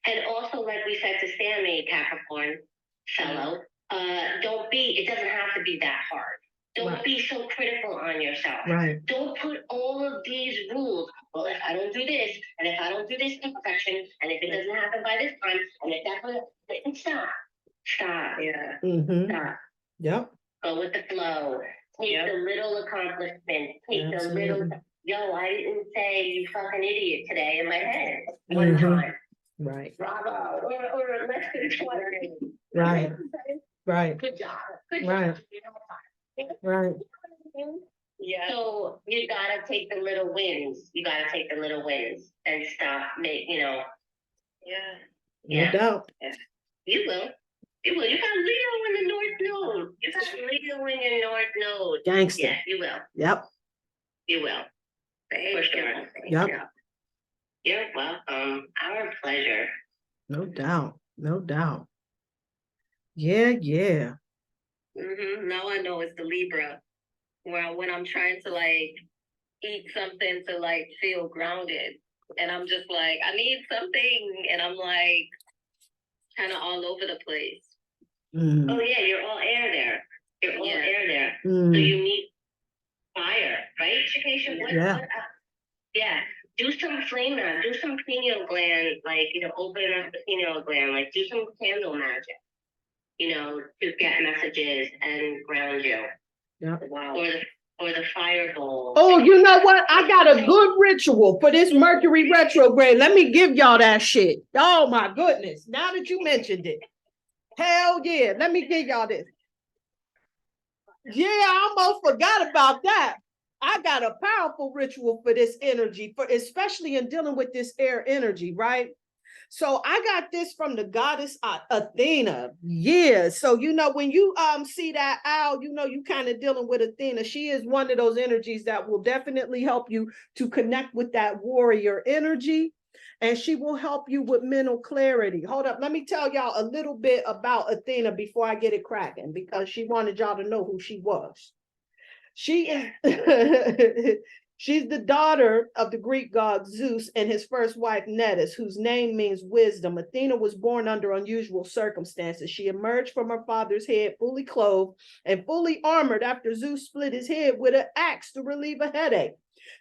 And also, like we said to Sammy, Capricorn fellow, it doesn't have to be that hard. Don't Right. be so critical on yourself. Right. Don't put all of these rules. Well, if I don't do this, and if I don't do this in perfection, and if it doesn't happen by this time, and if that's stop. Yeah. Mm-hmm. Stop. Yep. Go with the flow. Take the little accomplishment. Take the little. Absolutely. Yo, I didn't say you fucking idiot today in my head one Mhm. time. Right. Bravo. Or less than 20. Right. Right. Good job. Good Right. job. Right. Yeah. So you gotta take the little wins. You gotta take the little wins and stop. Yeah. No doubt. You will. You will. You got Leo in the North Node. You got Leo in your North Node. Gangster. Yeah, you will. Yep. You will. For sure. Yep. You're welcome. Our pleasure. No doubt. No doubt. Yeah. Yeah. Now I know it's the Libra, where when I'm trying to like eat something to like feel grounded, and I'm just like, I need something, and I'm like kind of all over the place. Mm. Oh yeah, you're all air there. You're all air there. So Mm. you need fire, right? Education. Yeah. Yeah. Do some flame now. Do some pineal gland, like, open up the pineal gland, like do some candle magic, to get messages and ground you. Yeah. Wow. Or the fire bowl. Oh, you know what? I got a good ritual for this Mercury retrograde. Let me give y'all that shit. Oh my goodness. Now that you mentioned it. Hell yeah. Let me give y'all this. Yeah, I almost forgot about that. I got a powerful ritual for this energy, especially in dealing with this air energy, right? So I got this from the goddess Athena. Yeah. So, when you see that owl, you kind of dealing with Athena. She is one of those energies that will definitely help you to connect with that warrior energy. And she will help you with mental clarity. Hold up. Let me tell y'all a little bit about Athena before I get it cracking, because she wanted y'all to know who she was. She is she's the daughter of the Greek god Zeus and his first wife Netis, whose name means wisdom. Athena was born under unusual circumstances. She emerged from her father's head fully clothed and fully armored after Zeus split his head with an axe to relieve a headache.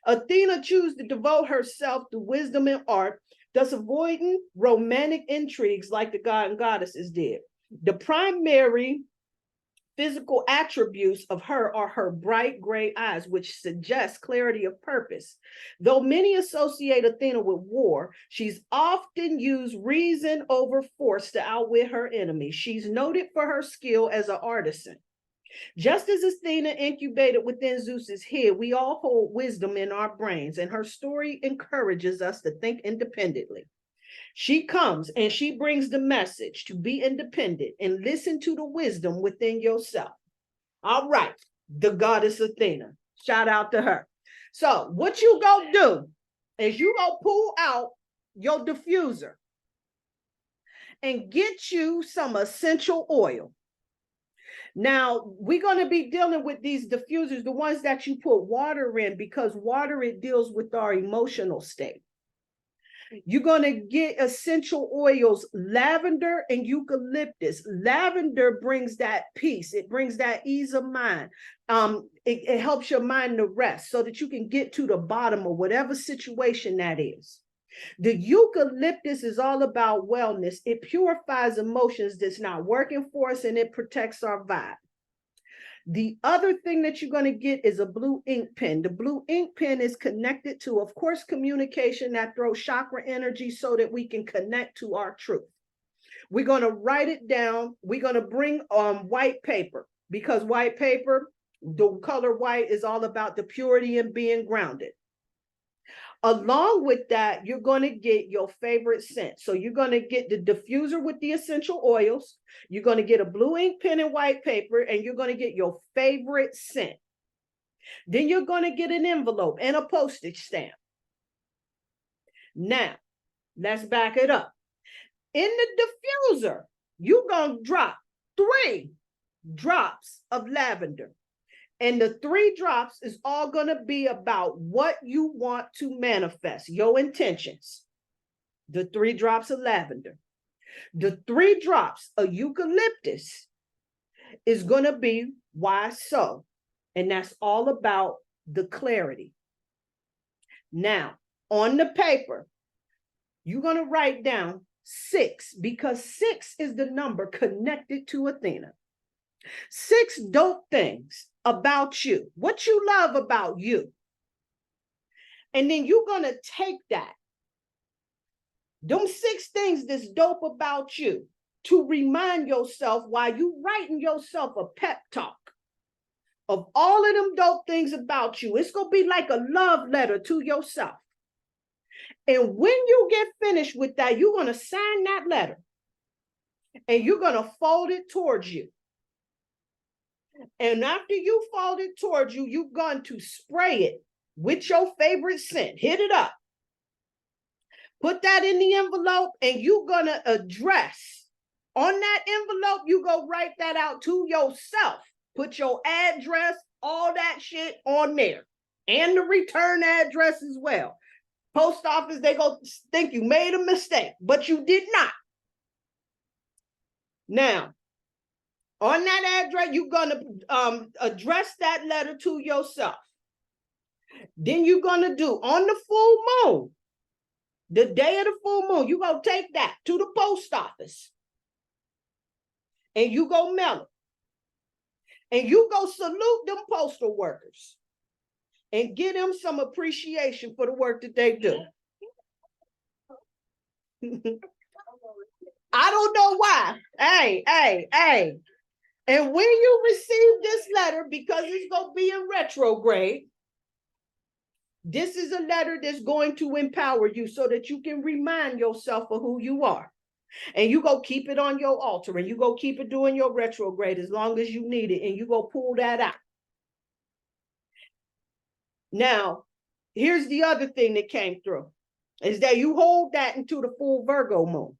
Athena chose to devote herself to wisdom and art, thus avoiding romantic intrigues like the god and goddesses did. The primary physical attributes of her are her bright gray eyes, which suggest clarity of purpose. Though many associate Athena with war, she's often used reason over force to outwit her enemies. She's noted for her skill as an artisan. Just as Athena incubated within Zeus's head, we all hold wisdom in our brains, and her story encourages us to think independently. She comes and she brings the message to be independent and listen to the wisdom within yourself. All right, the goddess Athena. Shout out to her. So what you gonna do is you gonna pull out your diffuser and get you some essential oil. Now, we're going to be dealing with these diffusers, the ones that you put water in, because water, it deals with our emotional state. You're going to get essential oils, lavender and eucalyptus. Lavender brings that peace. It brings that ease of mind. It helps your mind to rest so that you can get to the bottom of whatever situation that is. The eucalyptus is all about wellness. It purifies emotions that's not working for us, and it protects our vibe. The other thing that you're going to get is a blue ink pen. The blue ink pen is connected to, of course, communication that throws chakra energy so that we can connect to our truth. We're going to write it down. We're going to bring white paper, because white paper, the color white, is all about the purity and being grounded. Along with that, you're going to get your favorite scent. So you're going to get the diffuser with the essential oils. You're going to get a blue ink pen and white paper, and you're going to get your favorite scent. Then you're going to get an envelope and a postage stamp. Now, let's back it up. In the diffuser, you're going to drop 3 drops of lavender. And the 3 drops is all going to be about what you want to manifest, your intentions. The 3 drops of lavender. The 3 drops of eucalyptus is going to be why so. And that's all about the clarity. Now, on the paper, you're going to write down 6, because 6 is the number connected to Athena. 6 dope things about you, what you love about you. And then you're going to take that, them 6 things that's dope about you, to remind yourself while you writing yourself a pep talk of all of them dope things about you. It's going to be like a love letter to yourself. And when you get finished with that, you're going to sign that letter and you're going to fold it towards you. And after you fold it towards you, you're going to spray it with your favorite scent. Hit it up. Put that in the envelope, and you're going to address on that envelope. You go write that out to yourself. Put your address, all that shit on there, and the return address as well. Post office, they go think you made a mistake, but you did not. Now, on that address, you're going to address that letter to yourself. Then you're going to do, on the full moon, the day of the full moon, you're going to take that to the post office. And you go mail it. And you go salute them postal workers. And give them some appreciation for the work that they do. I don't know why. Hey. And when you receive this letter, because it's going to be in retrograde, this is a letter that's going to empower you so that you can remind yourself of who you are. And you go keep it on your altar, and you go keep it during your retrograde as long as you need it, and you go pull that out. Now, here's the other thing that came through, is that you hold that into the full Virgo moon,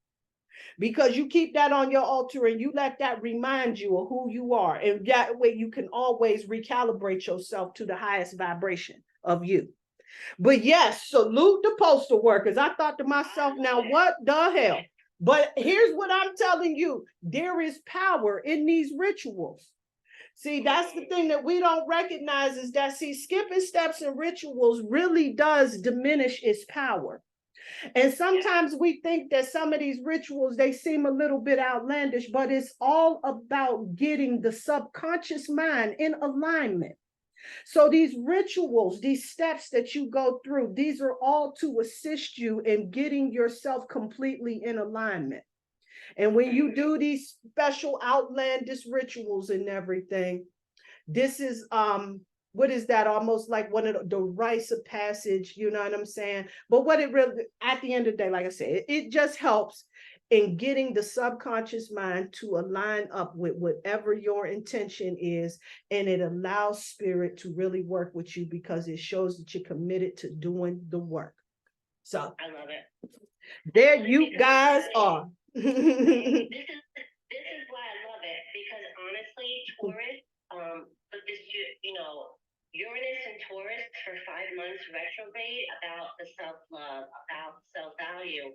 because you keep that on your altar and you let that remind you of who you are. And that way you can always recalibrate yourself to the highest vibration of you. But yes, salute the postal workers. I thought to myself, now what the hell? But here's what I'm telling you. There is power in these rituals. See, that's the thing that we don't recognize, is that, see, skipping steps and rituals really does diminish its power. And sometimes we think that some of these rituals, they seem a little bit outlandish, but it's all about getting the subconscious mind in alignment. So these rituals, these steps that you go through, these are all to assist you in getting yourself completely in alignment. And when you do these special outlandish rituals and everything, this is what is that? Almost like one of the rites of passage, you know what I'm saying? But what it really, at the end of the day, like I said, it just helps in getting the subconscious mind to align up with whatever your intention is. And it allows spirit to really work with you, because it shows that you're committed to doing the work. So I love it. There you guys are. This is why I love it, because honestly, Taurus, but this, Uranus and Taurus for 5 months retrograde about the self-love, about self-value.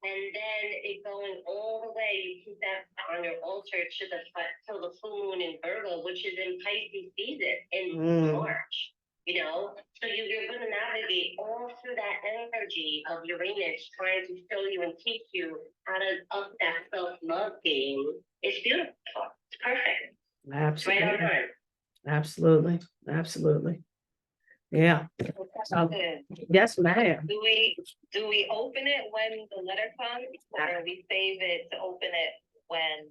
And then it going all the way, you keep that on your altar till the full moon in Virgo, which is in Pisces season in March. So you're going to navigate all through that energy of Uranus trying to show you and teach you how to up that self-love game. It's beautiful. It's perfect. Absolutely. Right on time. Absolutely. Absolutely. Yeah. So, yes, ma'am. Do we open it when the letter comes, or we save it to open it when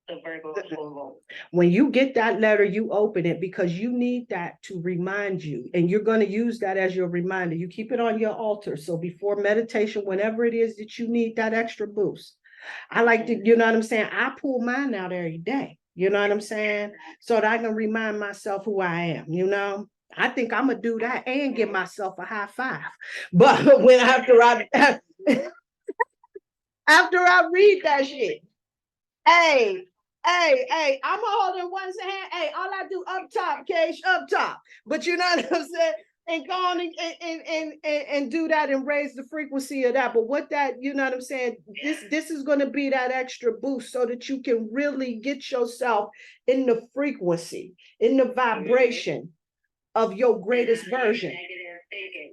the verbal approval? When you get that letter, you open it because you need that to remind you, and you're going to use that as your reminder. You keep it on your altar. So before meditation, whenever it is that you need that extra boost, I like to, you know what I'm saying? I pull mine out every day. You know what I'm saying? So that I can remind myself who I am, you know? I think I'm gonna do that and give myself a high five. But when after I read that shit, hey, hey, I'm holding one hand. Hey, all I do up top, Cash, up top. But you know what I'm saying? And go on and do that and raise the frequency of that. But what that, you know what I'm saying? This is going to be that extra boost so that you can really get yourself in the frequency, in the vibration of your greatest version.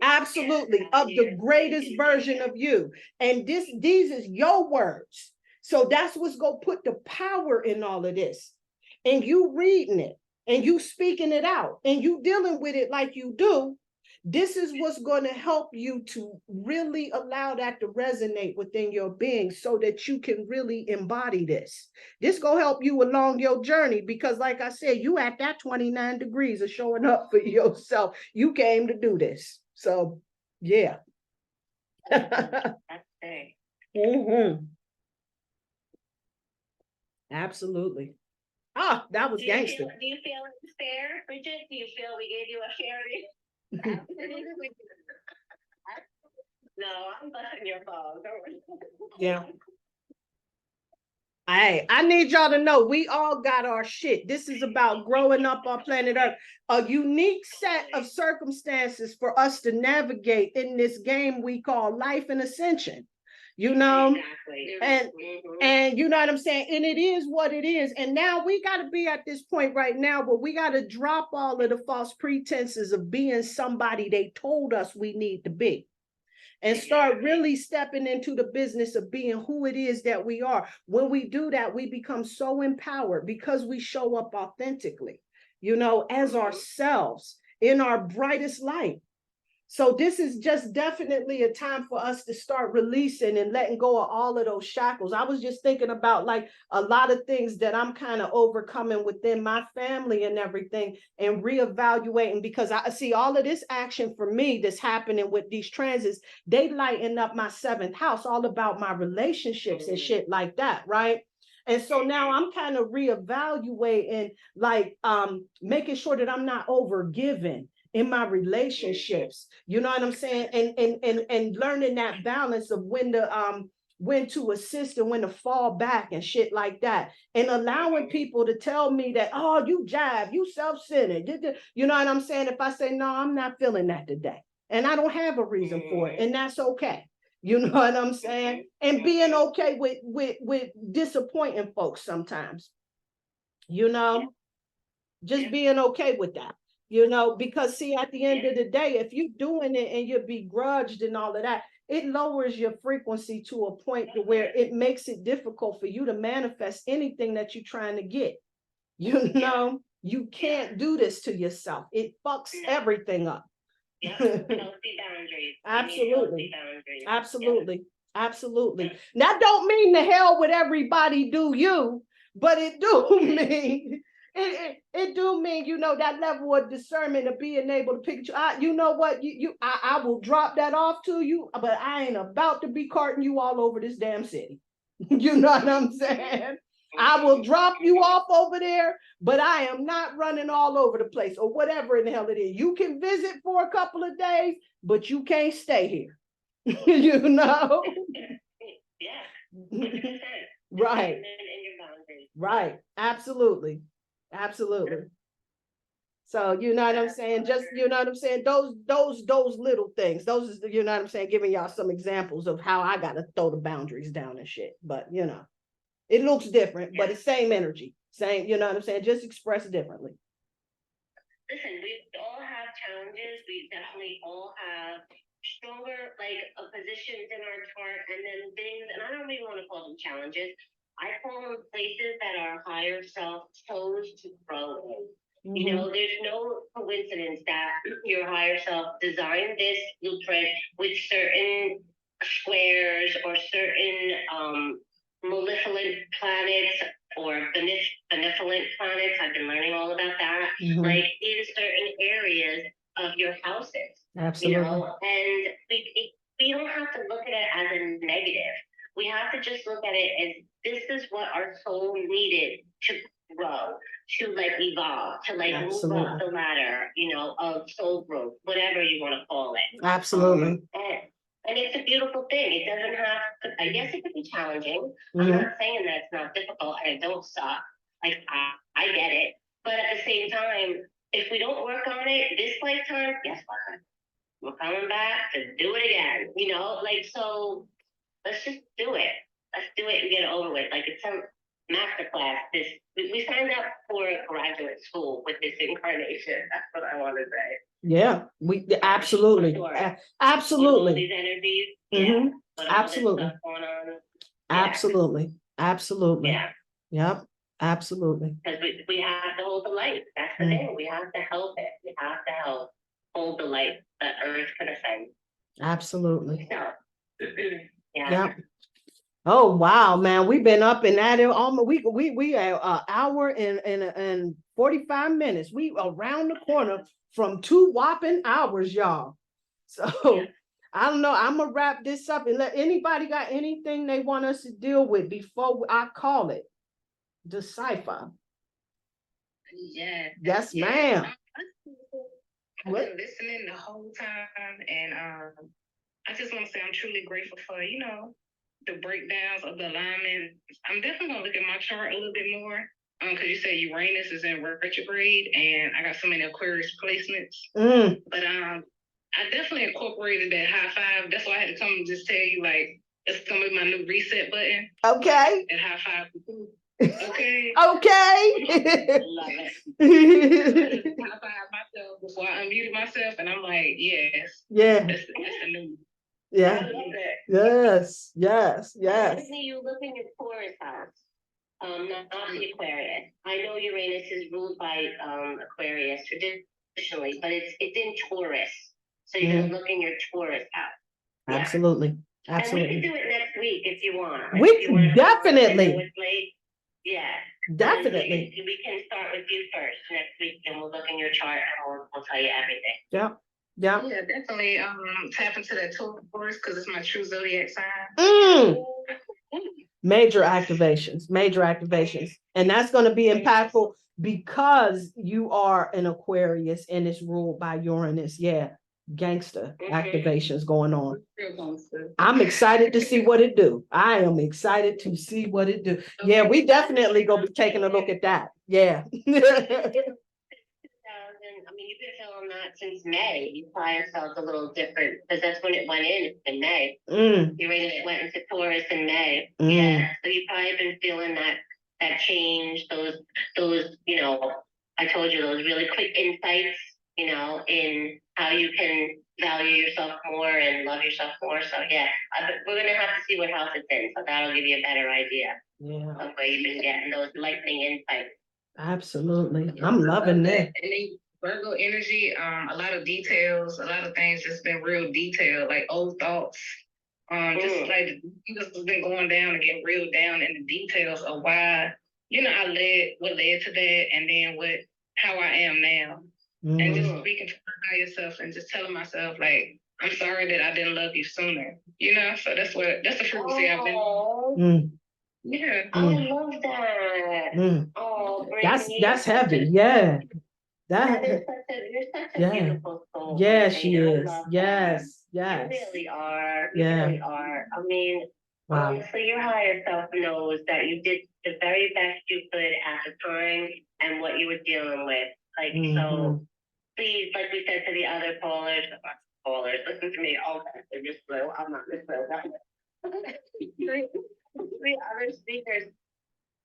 Absolutely, of the greatest version of you. And these is your words. So that's what's going to put the power in all of this. And you reading it and you speaking it out and you dealing with it like you do. This is what's going to help you to really allow that to resonate within your being so that you can really embody this. This going to help you along your journey because like I said, you at that 29 degrees of showing up for yourself. You came to do this. So, yeah. Mm-hmm. Absolutely. Ah, that was gangster. Do you feel it's fair, Bridget? Do you feel we gave you a fair? No, I'm busting your balls. Yeah. Hey, I need y'all to know we all got our shit. This is about growing up on planet Earth. A unique set of circumstances for us to navigate in this game we call life and ascension. You know, and you know what I'm saying? And it is what it is. And now we got to be at this point right now where we got to drop all of the false pretenses of being somebody they told us we need to be and start really stepping into the business of being who it is that we are. When we do that, we become so empowered because we show up authentically, you know, as ourselves in our brightest light. So this is just definitely a time for us to start releasing and letting go of all of those shackles. I was just thinking about like a lot of things that I'm kind of overcoming within my family and everything and reevaluating because I see all of this action for me that's happening with these transits. They lighten up my 7th house, all about my relationships and shit like that, right? And so now I'm kind of reevaluating, like making sure that I'm not overgiving in my relationships, you know what I'm saying? And learning that balance of when to assist and when to fall back and shit like that. And allowing people to tell me that, oh, you jive, you self-centered. You know what I'm saying? If I say, no, I'm not feeling that today. And I don't have a reason for it. And that's okay. You know what I'm saying? And being okay with disappointing folks sometimes. You know, just being okay with that. You know, because see, at the end of the day, if you're doing it and you're begrudged and all of that, it lowers your frequency to a point to where it makes it difficult for you to manifest anything that you're trying to get. You know, you can't do this to yourself. It fucks everything up. Yeah, healthy boundaries. Absolutely. Boundaries. Absolutely. Absolutely. That don't mean the hell with everybody do you, but it do mean it do mean, you know, that level of discernment of being able to pick you know what, I will drop that off to you, but I ain't about to be carting you all over this damn city. You know what I'm saying? I will drop you off over there, but I am not running all over the place or whatever in the hell it is. You can visit for a couple of days, but you can't stay here. You know? Yeah. 100%. Right. Right. Absolutely. Absolutely. So you know what I'm saying? Just, you know what I'm saying? Those little things. Those is, you know what I'm saying, giving y'all some examples of how I gotta throw the boundaries down and shit. But you know, it looks different, but it's same energy. Same, you know what I'm saying? Just expressed differently. Listen, we all have challenges. We definitely all have stronger like positions in our chart and then things, and I don't even want to call them challenges. I call them places that our higher self chose to grow in. You know, there's no coincidence that your higher self designed this blueprint with certain squares or certain malevolent planets or benevolent planets. I've been learning all about that. Like in certain areas of your houses. Absolutely. You know, and we don't have to look at it as a negative. We have to just look at it as this is what our soul needed to grow, to like evolve, to like move up the ladder, you know, of soul growth, whatever you want to call it. Absolutely. And it's a beautiful thing. It doesn't have to, I guess it could be challenging. I'm not saying that it's not difficult and it don't suck. Like I get it. But at the same time, if we don't work on it this lifetime, guess what? We're coming back to do it again. You know, like, so let's just do it. Let's do it and get it over with. Like, it's some masterclass. We signed up for graduate school with this incarnation. That's what I want to say. Yeah, we absolutely, Sure. absolutely. All these energies. Yeah. Absolutely. All this stuff going on. Absolutely. Absolutely. Yeah. Yep. Absolutely. Because we have to hold the light. That's the thing. We have to help it. We have to help hold the light that Earth can ascend. Absolutely. So, yeah. Yep. Oh wow, man, we've been up and at it almost. We are an hour and 45 minutes. We around the corner from 2 whopping hours, y'all. So I don't know. I'm gonna wrap this up and let anybody got anything they want us to deal with before I call it the cipher. Yeah. Yes, ma'am. I've been listening the whole time, and I just want to say I'm truly grateful for, you know, the breakdowns of the alignment. I'm definitely gonna look at my chart a little bit more. Because you said Uranus is in retrograde, and I got so many Aquarius placements. But I definitely incorporated that high five. That's why I had to come and just tell you, like, it's gonna be my new reset button. Okay. And high five. Okay. Okay. Love it. High five myself before I unmuted myself, and I'm like, yes. Yeah. That's the new. Yeah. I love it. Yes. Yes. Yes. Disney, you look in your Taurus house. Not the Aquarius. I know Uranus is ruled by Aquarius traditionally, but it's in Taurus. So you're gonna look in your Taurus house. Yeah. Absolutely. And we Absolutely. can do it next week if you want. We If you wanna come on, definitely. I know it's late. Yeah. Definitely. We can start with you first next week, and we'll look in your chart and we'll tell you everything. Yeah. Yeah. Yeah, definitely tap into that Taurus because it's my true zodiac sign. Major activations. And that's going to be impactful because you are an Aquarius and it's ruled by Uranus. Yeah. Gangster activations going on. I'm excited to see what it do. I am excited to see what it do. Yeah, we definitely gonna be taking a look at that. Yeah. I mean, you've been feeling that since May. You probably felt a little different because that's when it went in May. Uranus went into Taurus in May. Yeah, so you've probably been feeling that change. Those, you know, I told you those really quick insights, you know, in how you can value yourself more and love yourself more. So yeah, we're gonna have to see what house it's in. So that'll give you a better idea of where you've been getting those lightning insights. Absolutely. I'm loving that. And then Virgo energy, a lot of details, a lot of things just been real detailed, like old thoughts. Just like this has been going down and getting real down in the details of why, you know, what led to that, and then how I am now. And just speaking to my higher self and just telling myself, like, I'm sorry that I didn't love you sooner. You know, so that's the frequency I've been. Yeah. I love that. Oh, that's heavy. Yeah. You're such a beautiful soul. Yeah, she is. Yes. Yes. You really are. You Yeah. really are. I mean, wow. Honestly, your higher self knows that you did the very best you could at the time and what you were dealing with. Like, so please, like we said to the other callers, listen to me. Oh, they're just slow. I'm not this slow. The other speakers,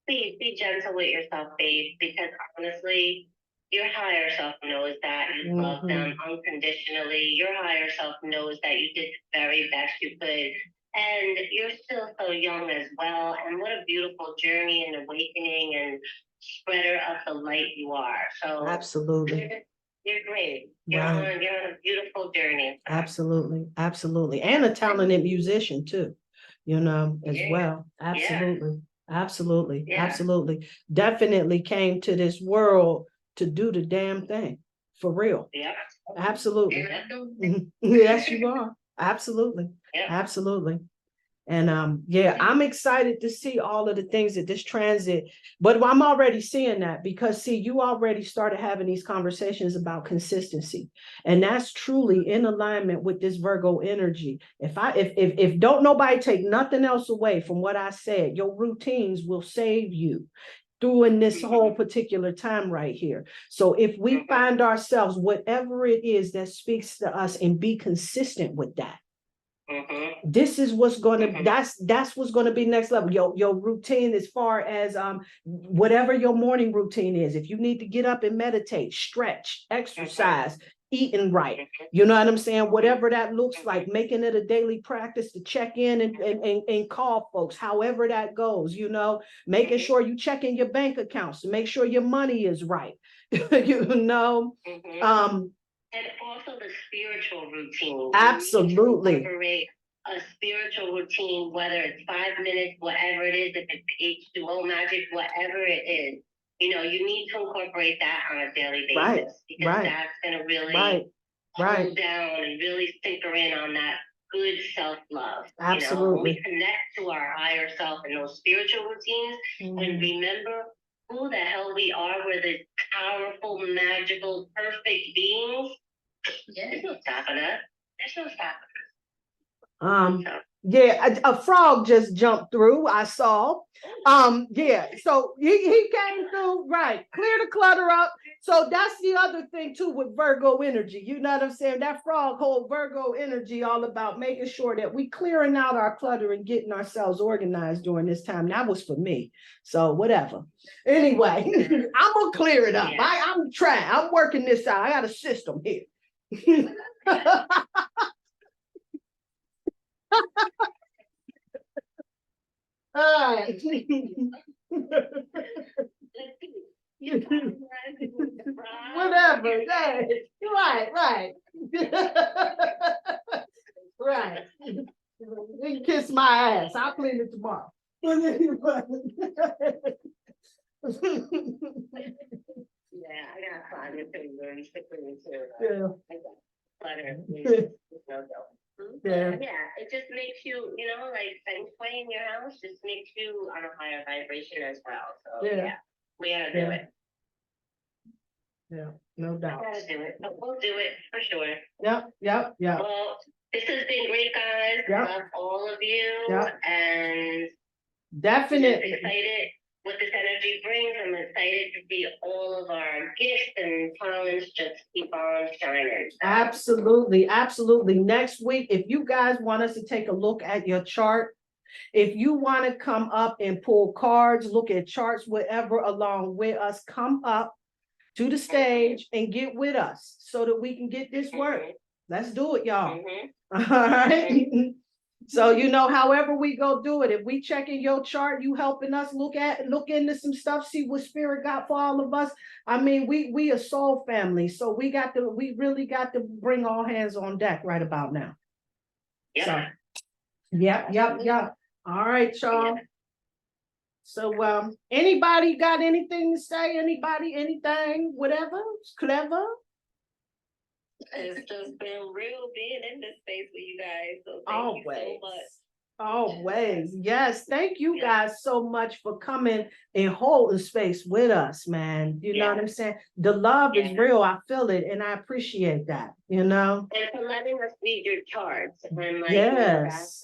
please be gentle with yourself, babe, because honestly, your higher self knows that you love them unconditionally. Your higher self knows that you did the very best you could. And you're still so young as well. And what a beautiful journey and awakening and spreader of the light you are. So Absolutely. you're great. You're Right. on a beautiful journey. Absolutely. Absolutely. And a talented musician too, you know, as Yeah. well. Absolutely. Absolutely. Yeah. Absolutely. Definitely came to this world to do the damn thing. For real. Yeah. Absolutely. Yeah. Yes, you are. Absolutely. Yeah. Absolutely. And yeah, I'm excited to see all of the things that this transit, but I'm already seeing that because see, you already started having these conversations about consistency. And that's truly in alignment with this Virgo energy. If don't nobody take nothing else away from what I said, your routines will save you during this whole particular time right here. So if we find ourselves, whatever it is that speaks to us, and be consistent with that, this is what's going to, that's what's going to be next level. Your routine, as far as whatever your morning routine is, if you need to get up and meditate, stretch, exercise, eating right, you know what I'm saying, whatever that looks like, making it a daily practice to check in and call folks, however that goes, you know, making sure you check in your bank accounts to make sure your money is right. You know, and also the spiritual routine. Absolutely. Incorporate a spiritual routine, whether it's 5 minutes, whatever it is, if it's H2O magic, whatever it is. You know, you need to incorporate that on a daily basis. Right, because right, that's going to really right, hold down and really sinker in on that good self-love. Absolutely. You know, when we connect to our higher self in those spiritual routines and remember who the hell we are, we're the powerful, magical, perfect beings. There's no stopping us. There's no stopping us. Yeah, a frog just jumped through, I saw. Yeah, so he came through, right, clear the clutter up. So that's the other thing too with Virgo energy, you know what I'm saying? That frog whole Virgo energy, all about making sure that we clearing out our clutter and getting ourselves organized during this time. That was for me, so whatever. Anyway, I'm gonna clear it up. I'm trying, I'm working this out. I got a system here. All right. Whatever. Right. Right. You can kiss my ass. I'll clean it tomorrow. Yeah, I got closet fingers too. Yeah. I got clutter. Yeah. Yeah, it just makes you, you know, like feng shui in your house just makes you on a higher vibration as well. So yeah, we gotta do it. Yeah, no doubt. We gotta do it, but we'll do it for sure. Yep. Well, this has been great, guys. Yep. Love all of you, and definitely excited what this energy brings. I'm excited to see all of our gifts and talents just keep on shining. Absolutely. Next week, if you guys want us to take a look at your chart, if you want to come up and pull cards, look at charts, whatever, along with us, come up to the stage and get with us so that we can get this work. Let's do it, y'all. All right. So, you know, however we go do it, if we check in your chart, you helping us look into some stuff, see what spirit got for all of us. I mean, we a soul family, so we really got to bring all hands on deck right about now. Yeah. So, yep. All right, y'all. So, anybody got anything to say? Anybody, anything, whatever? It's clever. It's just been real being in this space with you guys. So thank you so much. Always. Yes. Thank you guys so much for coming and holding space with us, man. You know what I'm saying? The love is real. I feel it and I appreciate that, you know? And for letting us read your charts. And like, yes.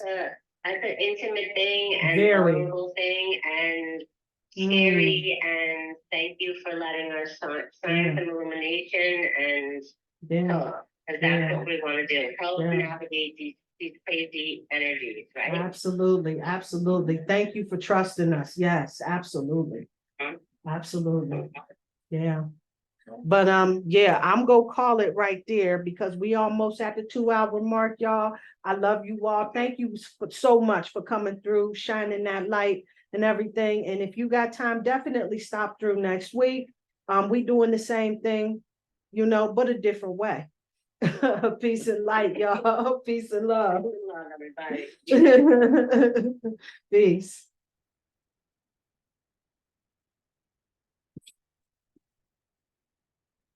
That's an intimate thing and vulnerable thing and scary. And thank you for letting us sign some illumination and because that's what we want to do. Help navigate these crazy energies, right? Absolutely. Thank you for trusting us. Yes, absolutely. Absolutely. Yeah. But I'm gonna call it right there because we almost at the 2-hour mark, y'all. I love you all. Thank you so much for coming through, shining that light. and everything. And if you got time, definitely stop through next week. We doing the same thing, you know, but a different way. Peace and light, y'all. Peace and love. Everybody. Peace.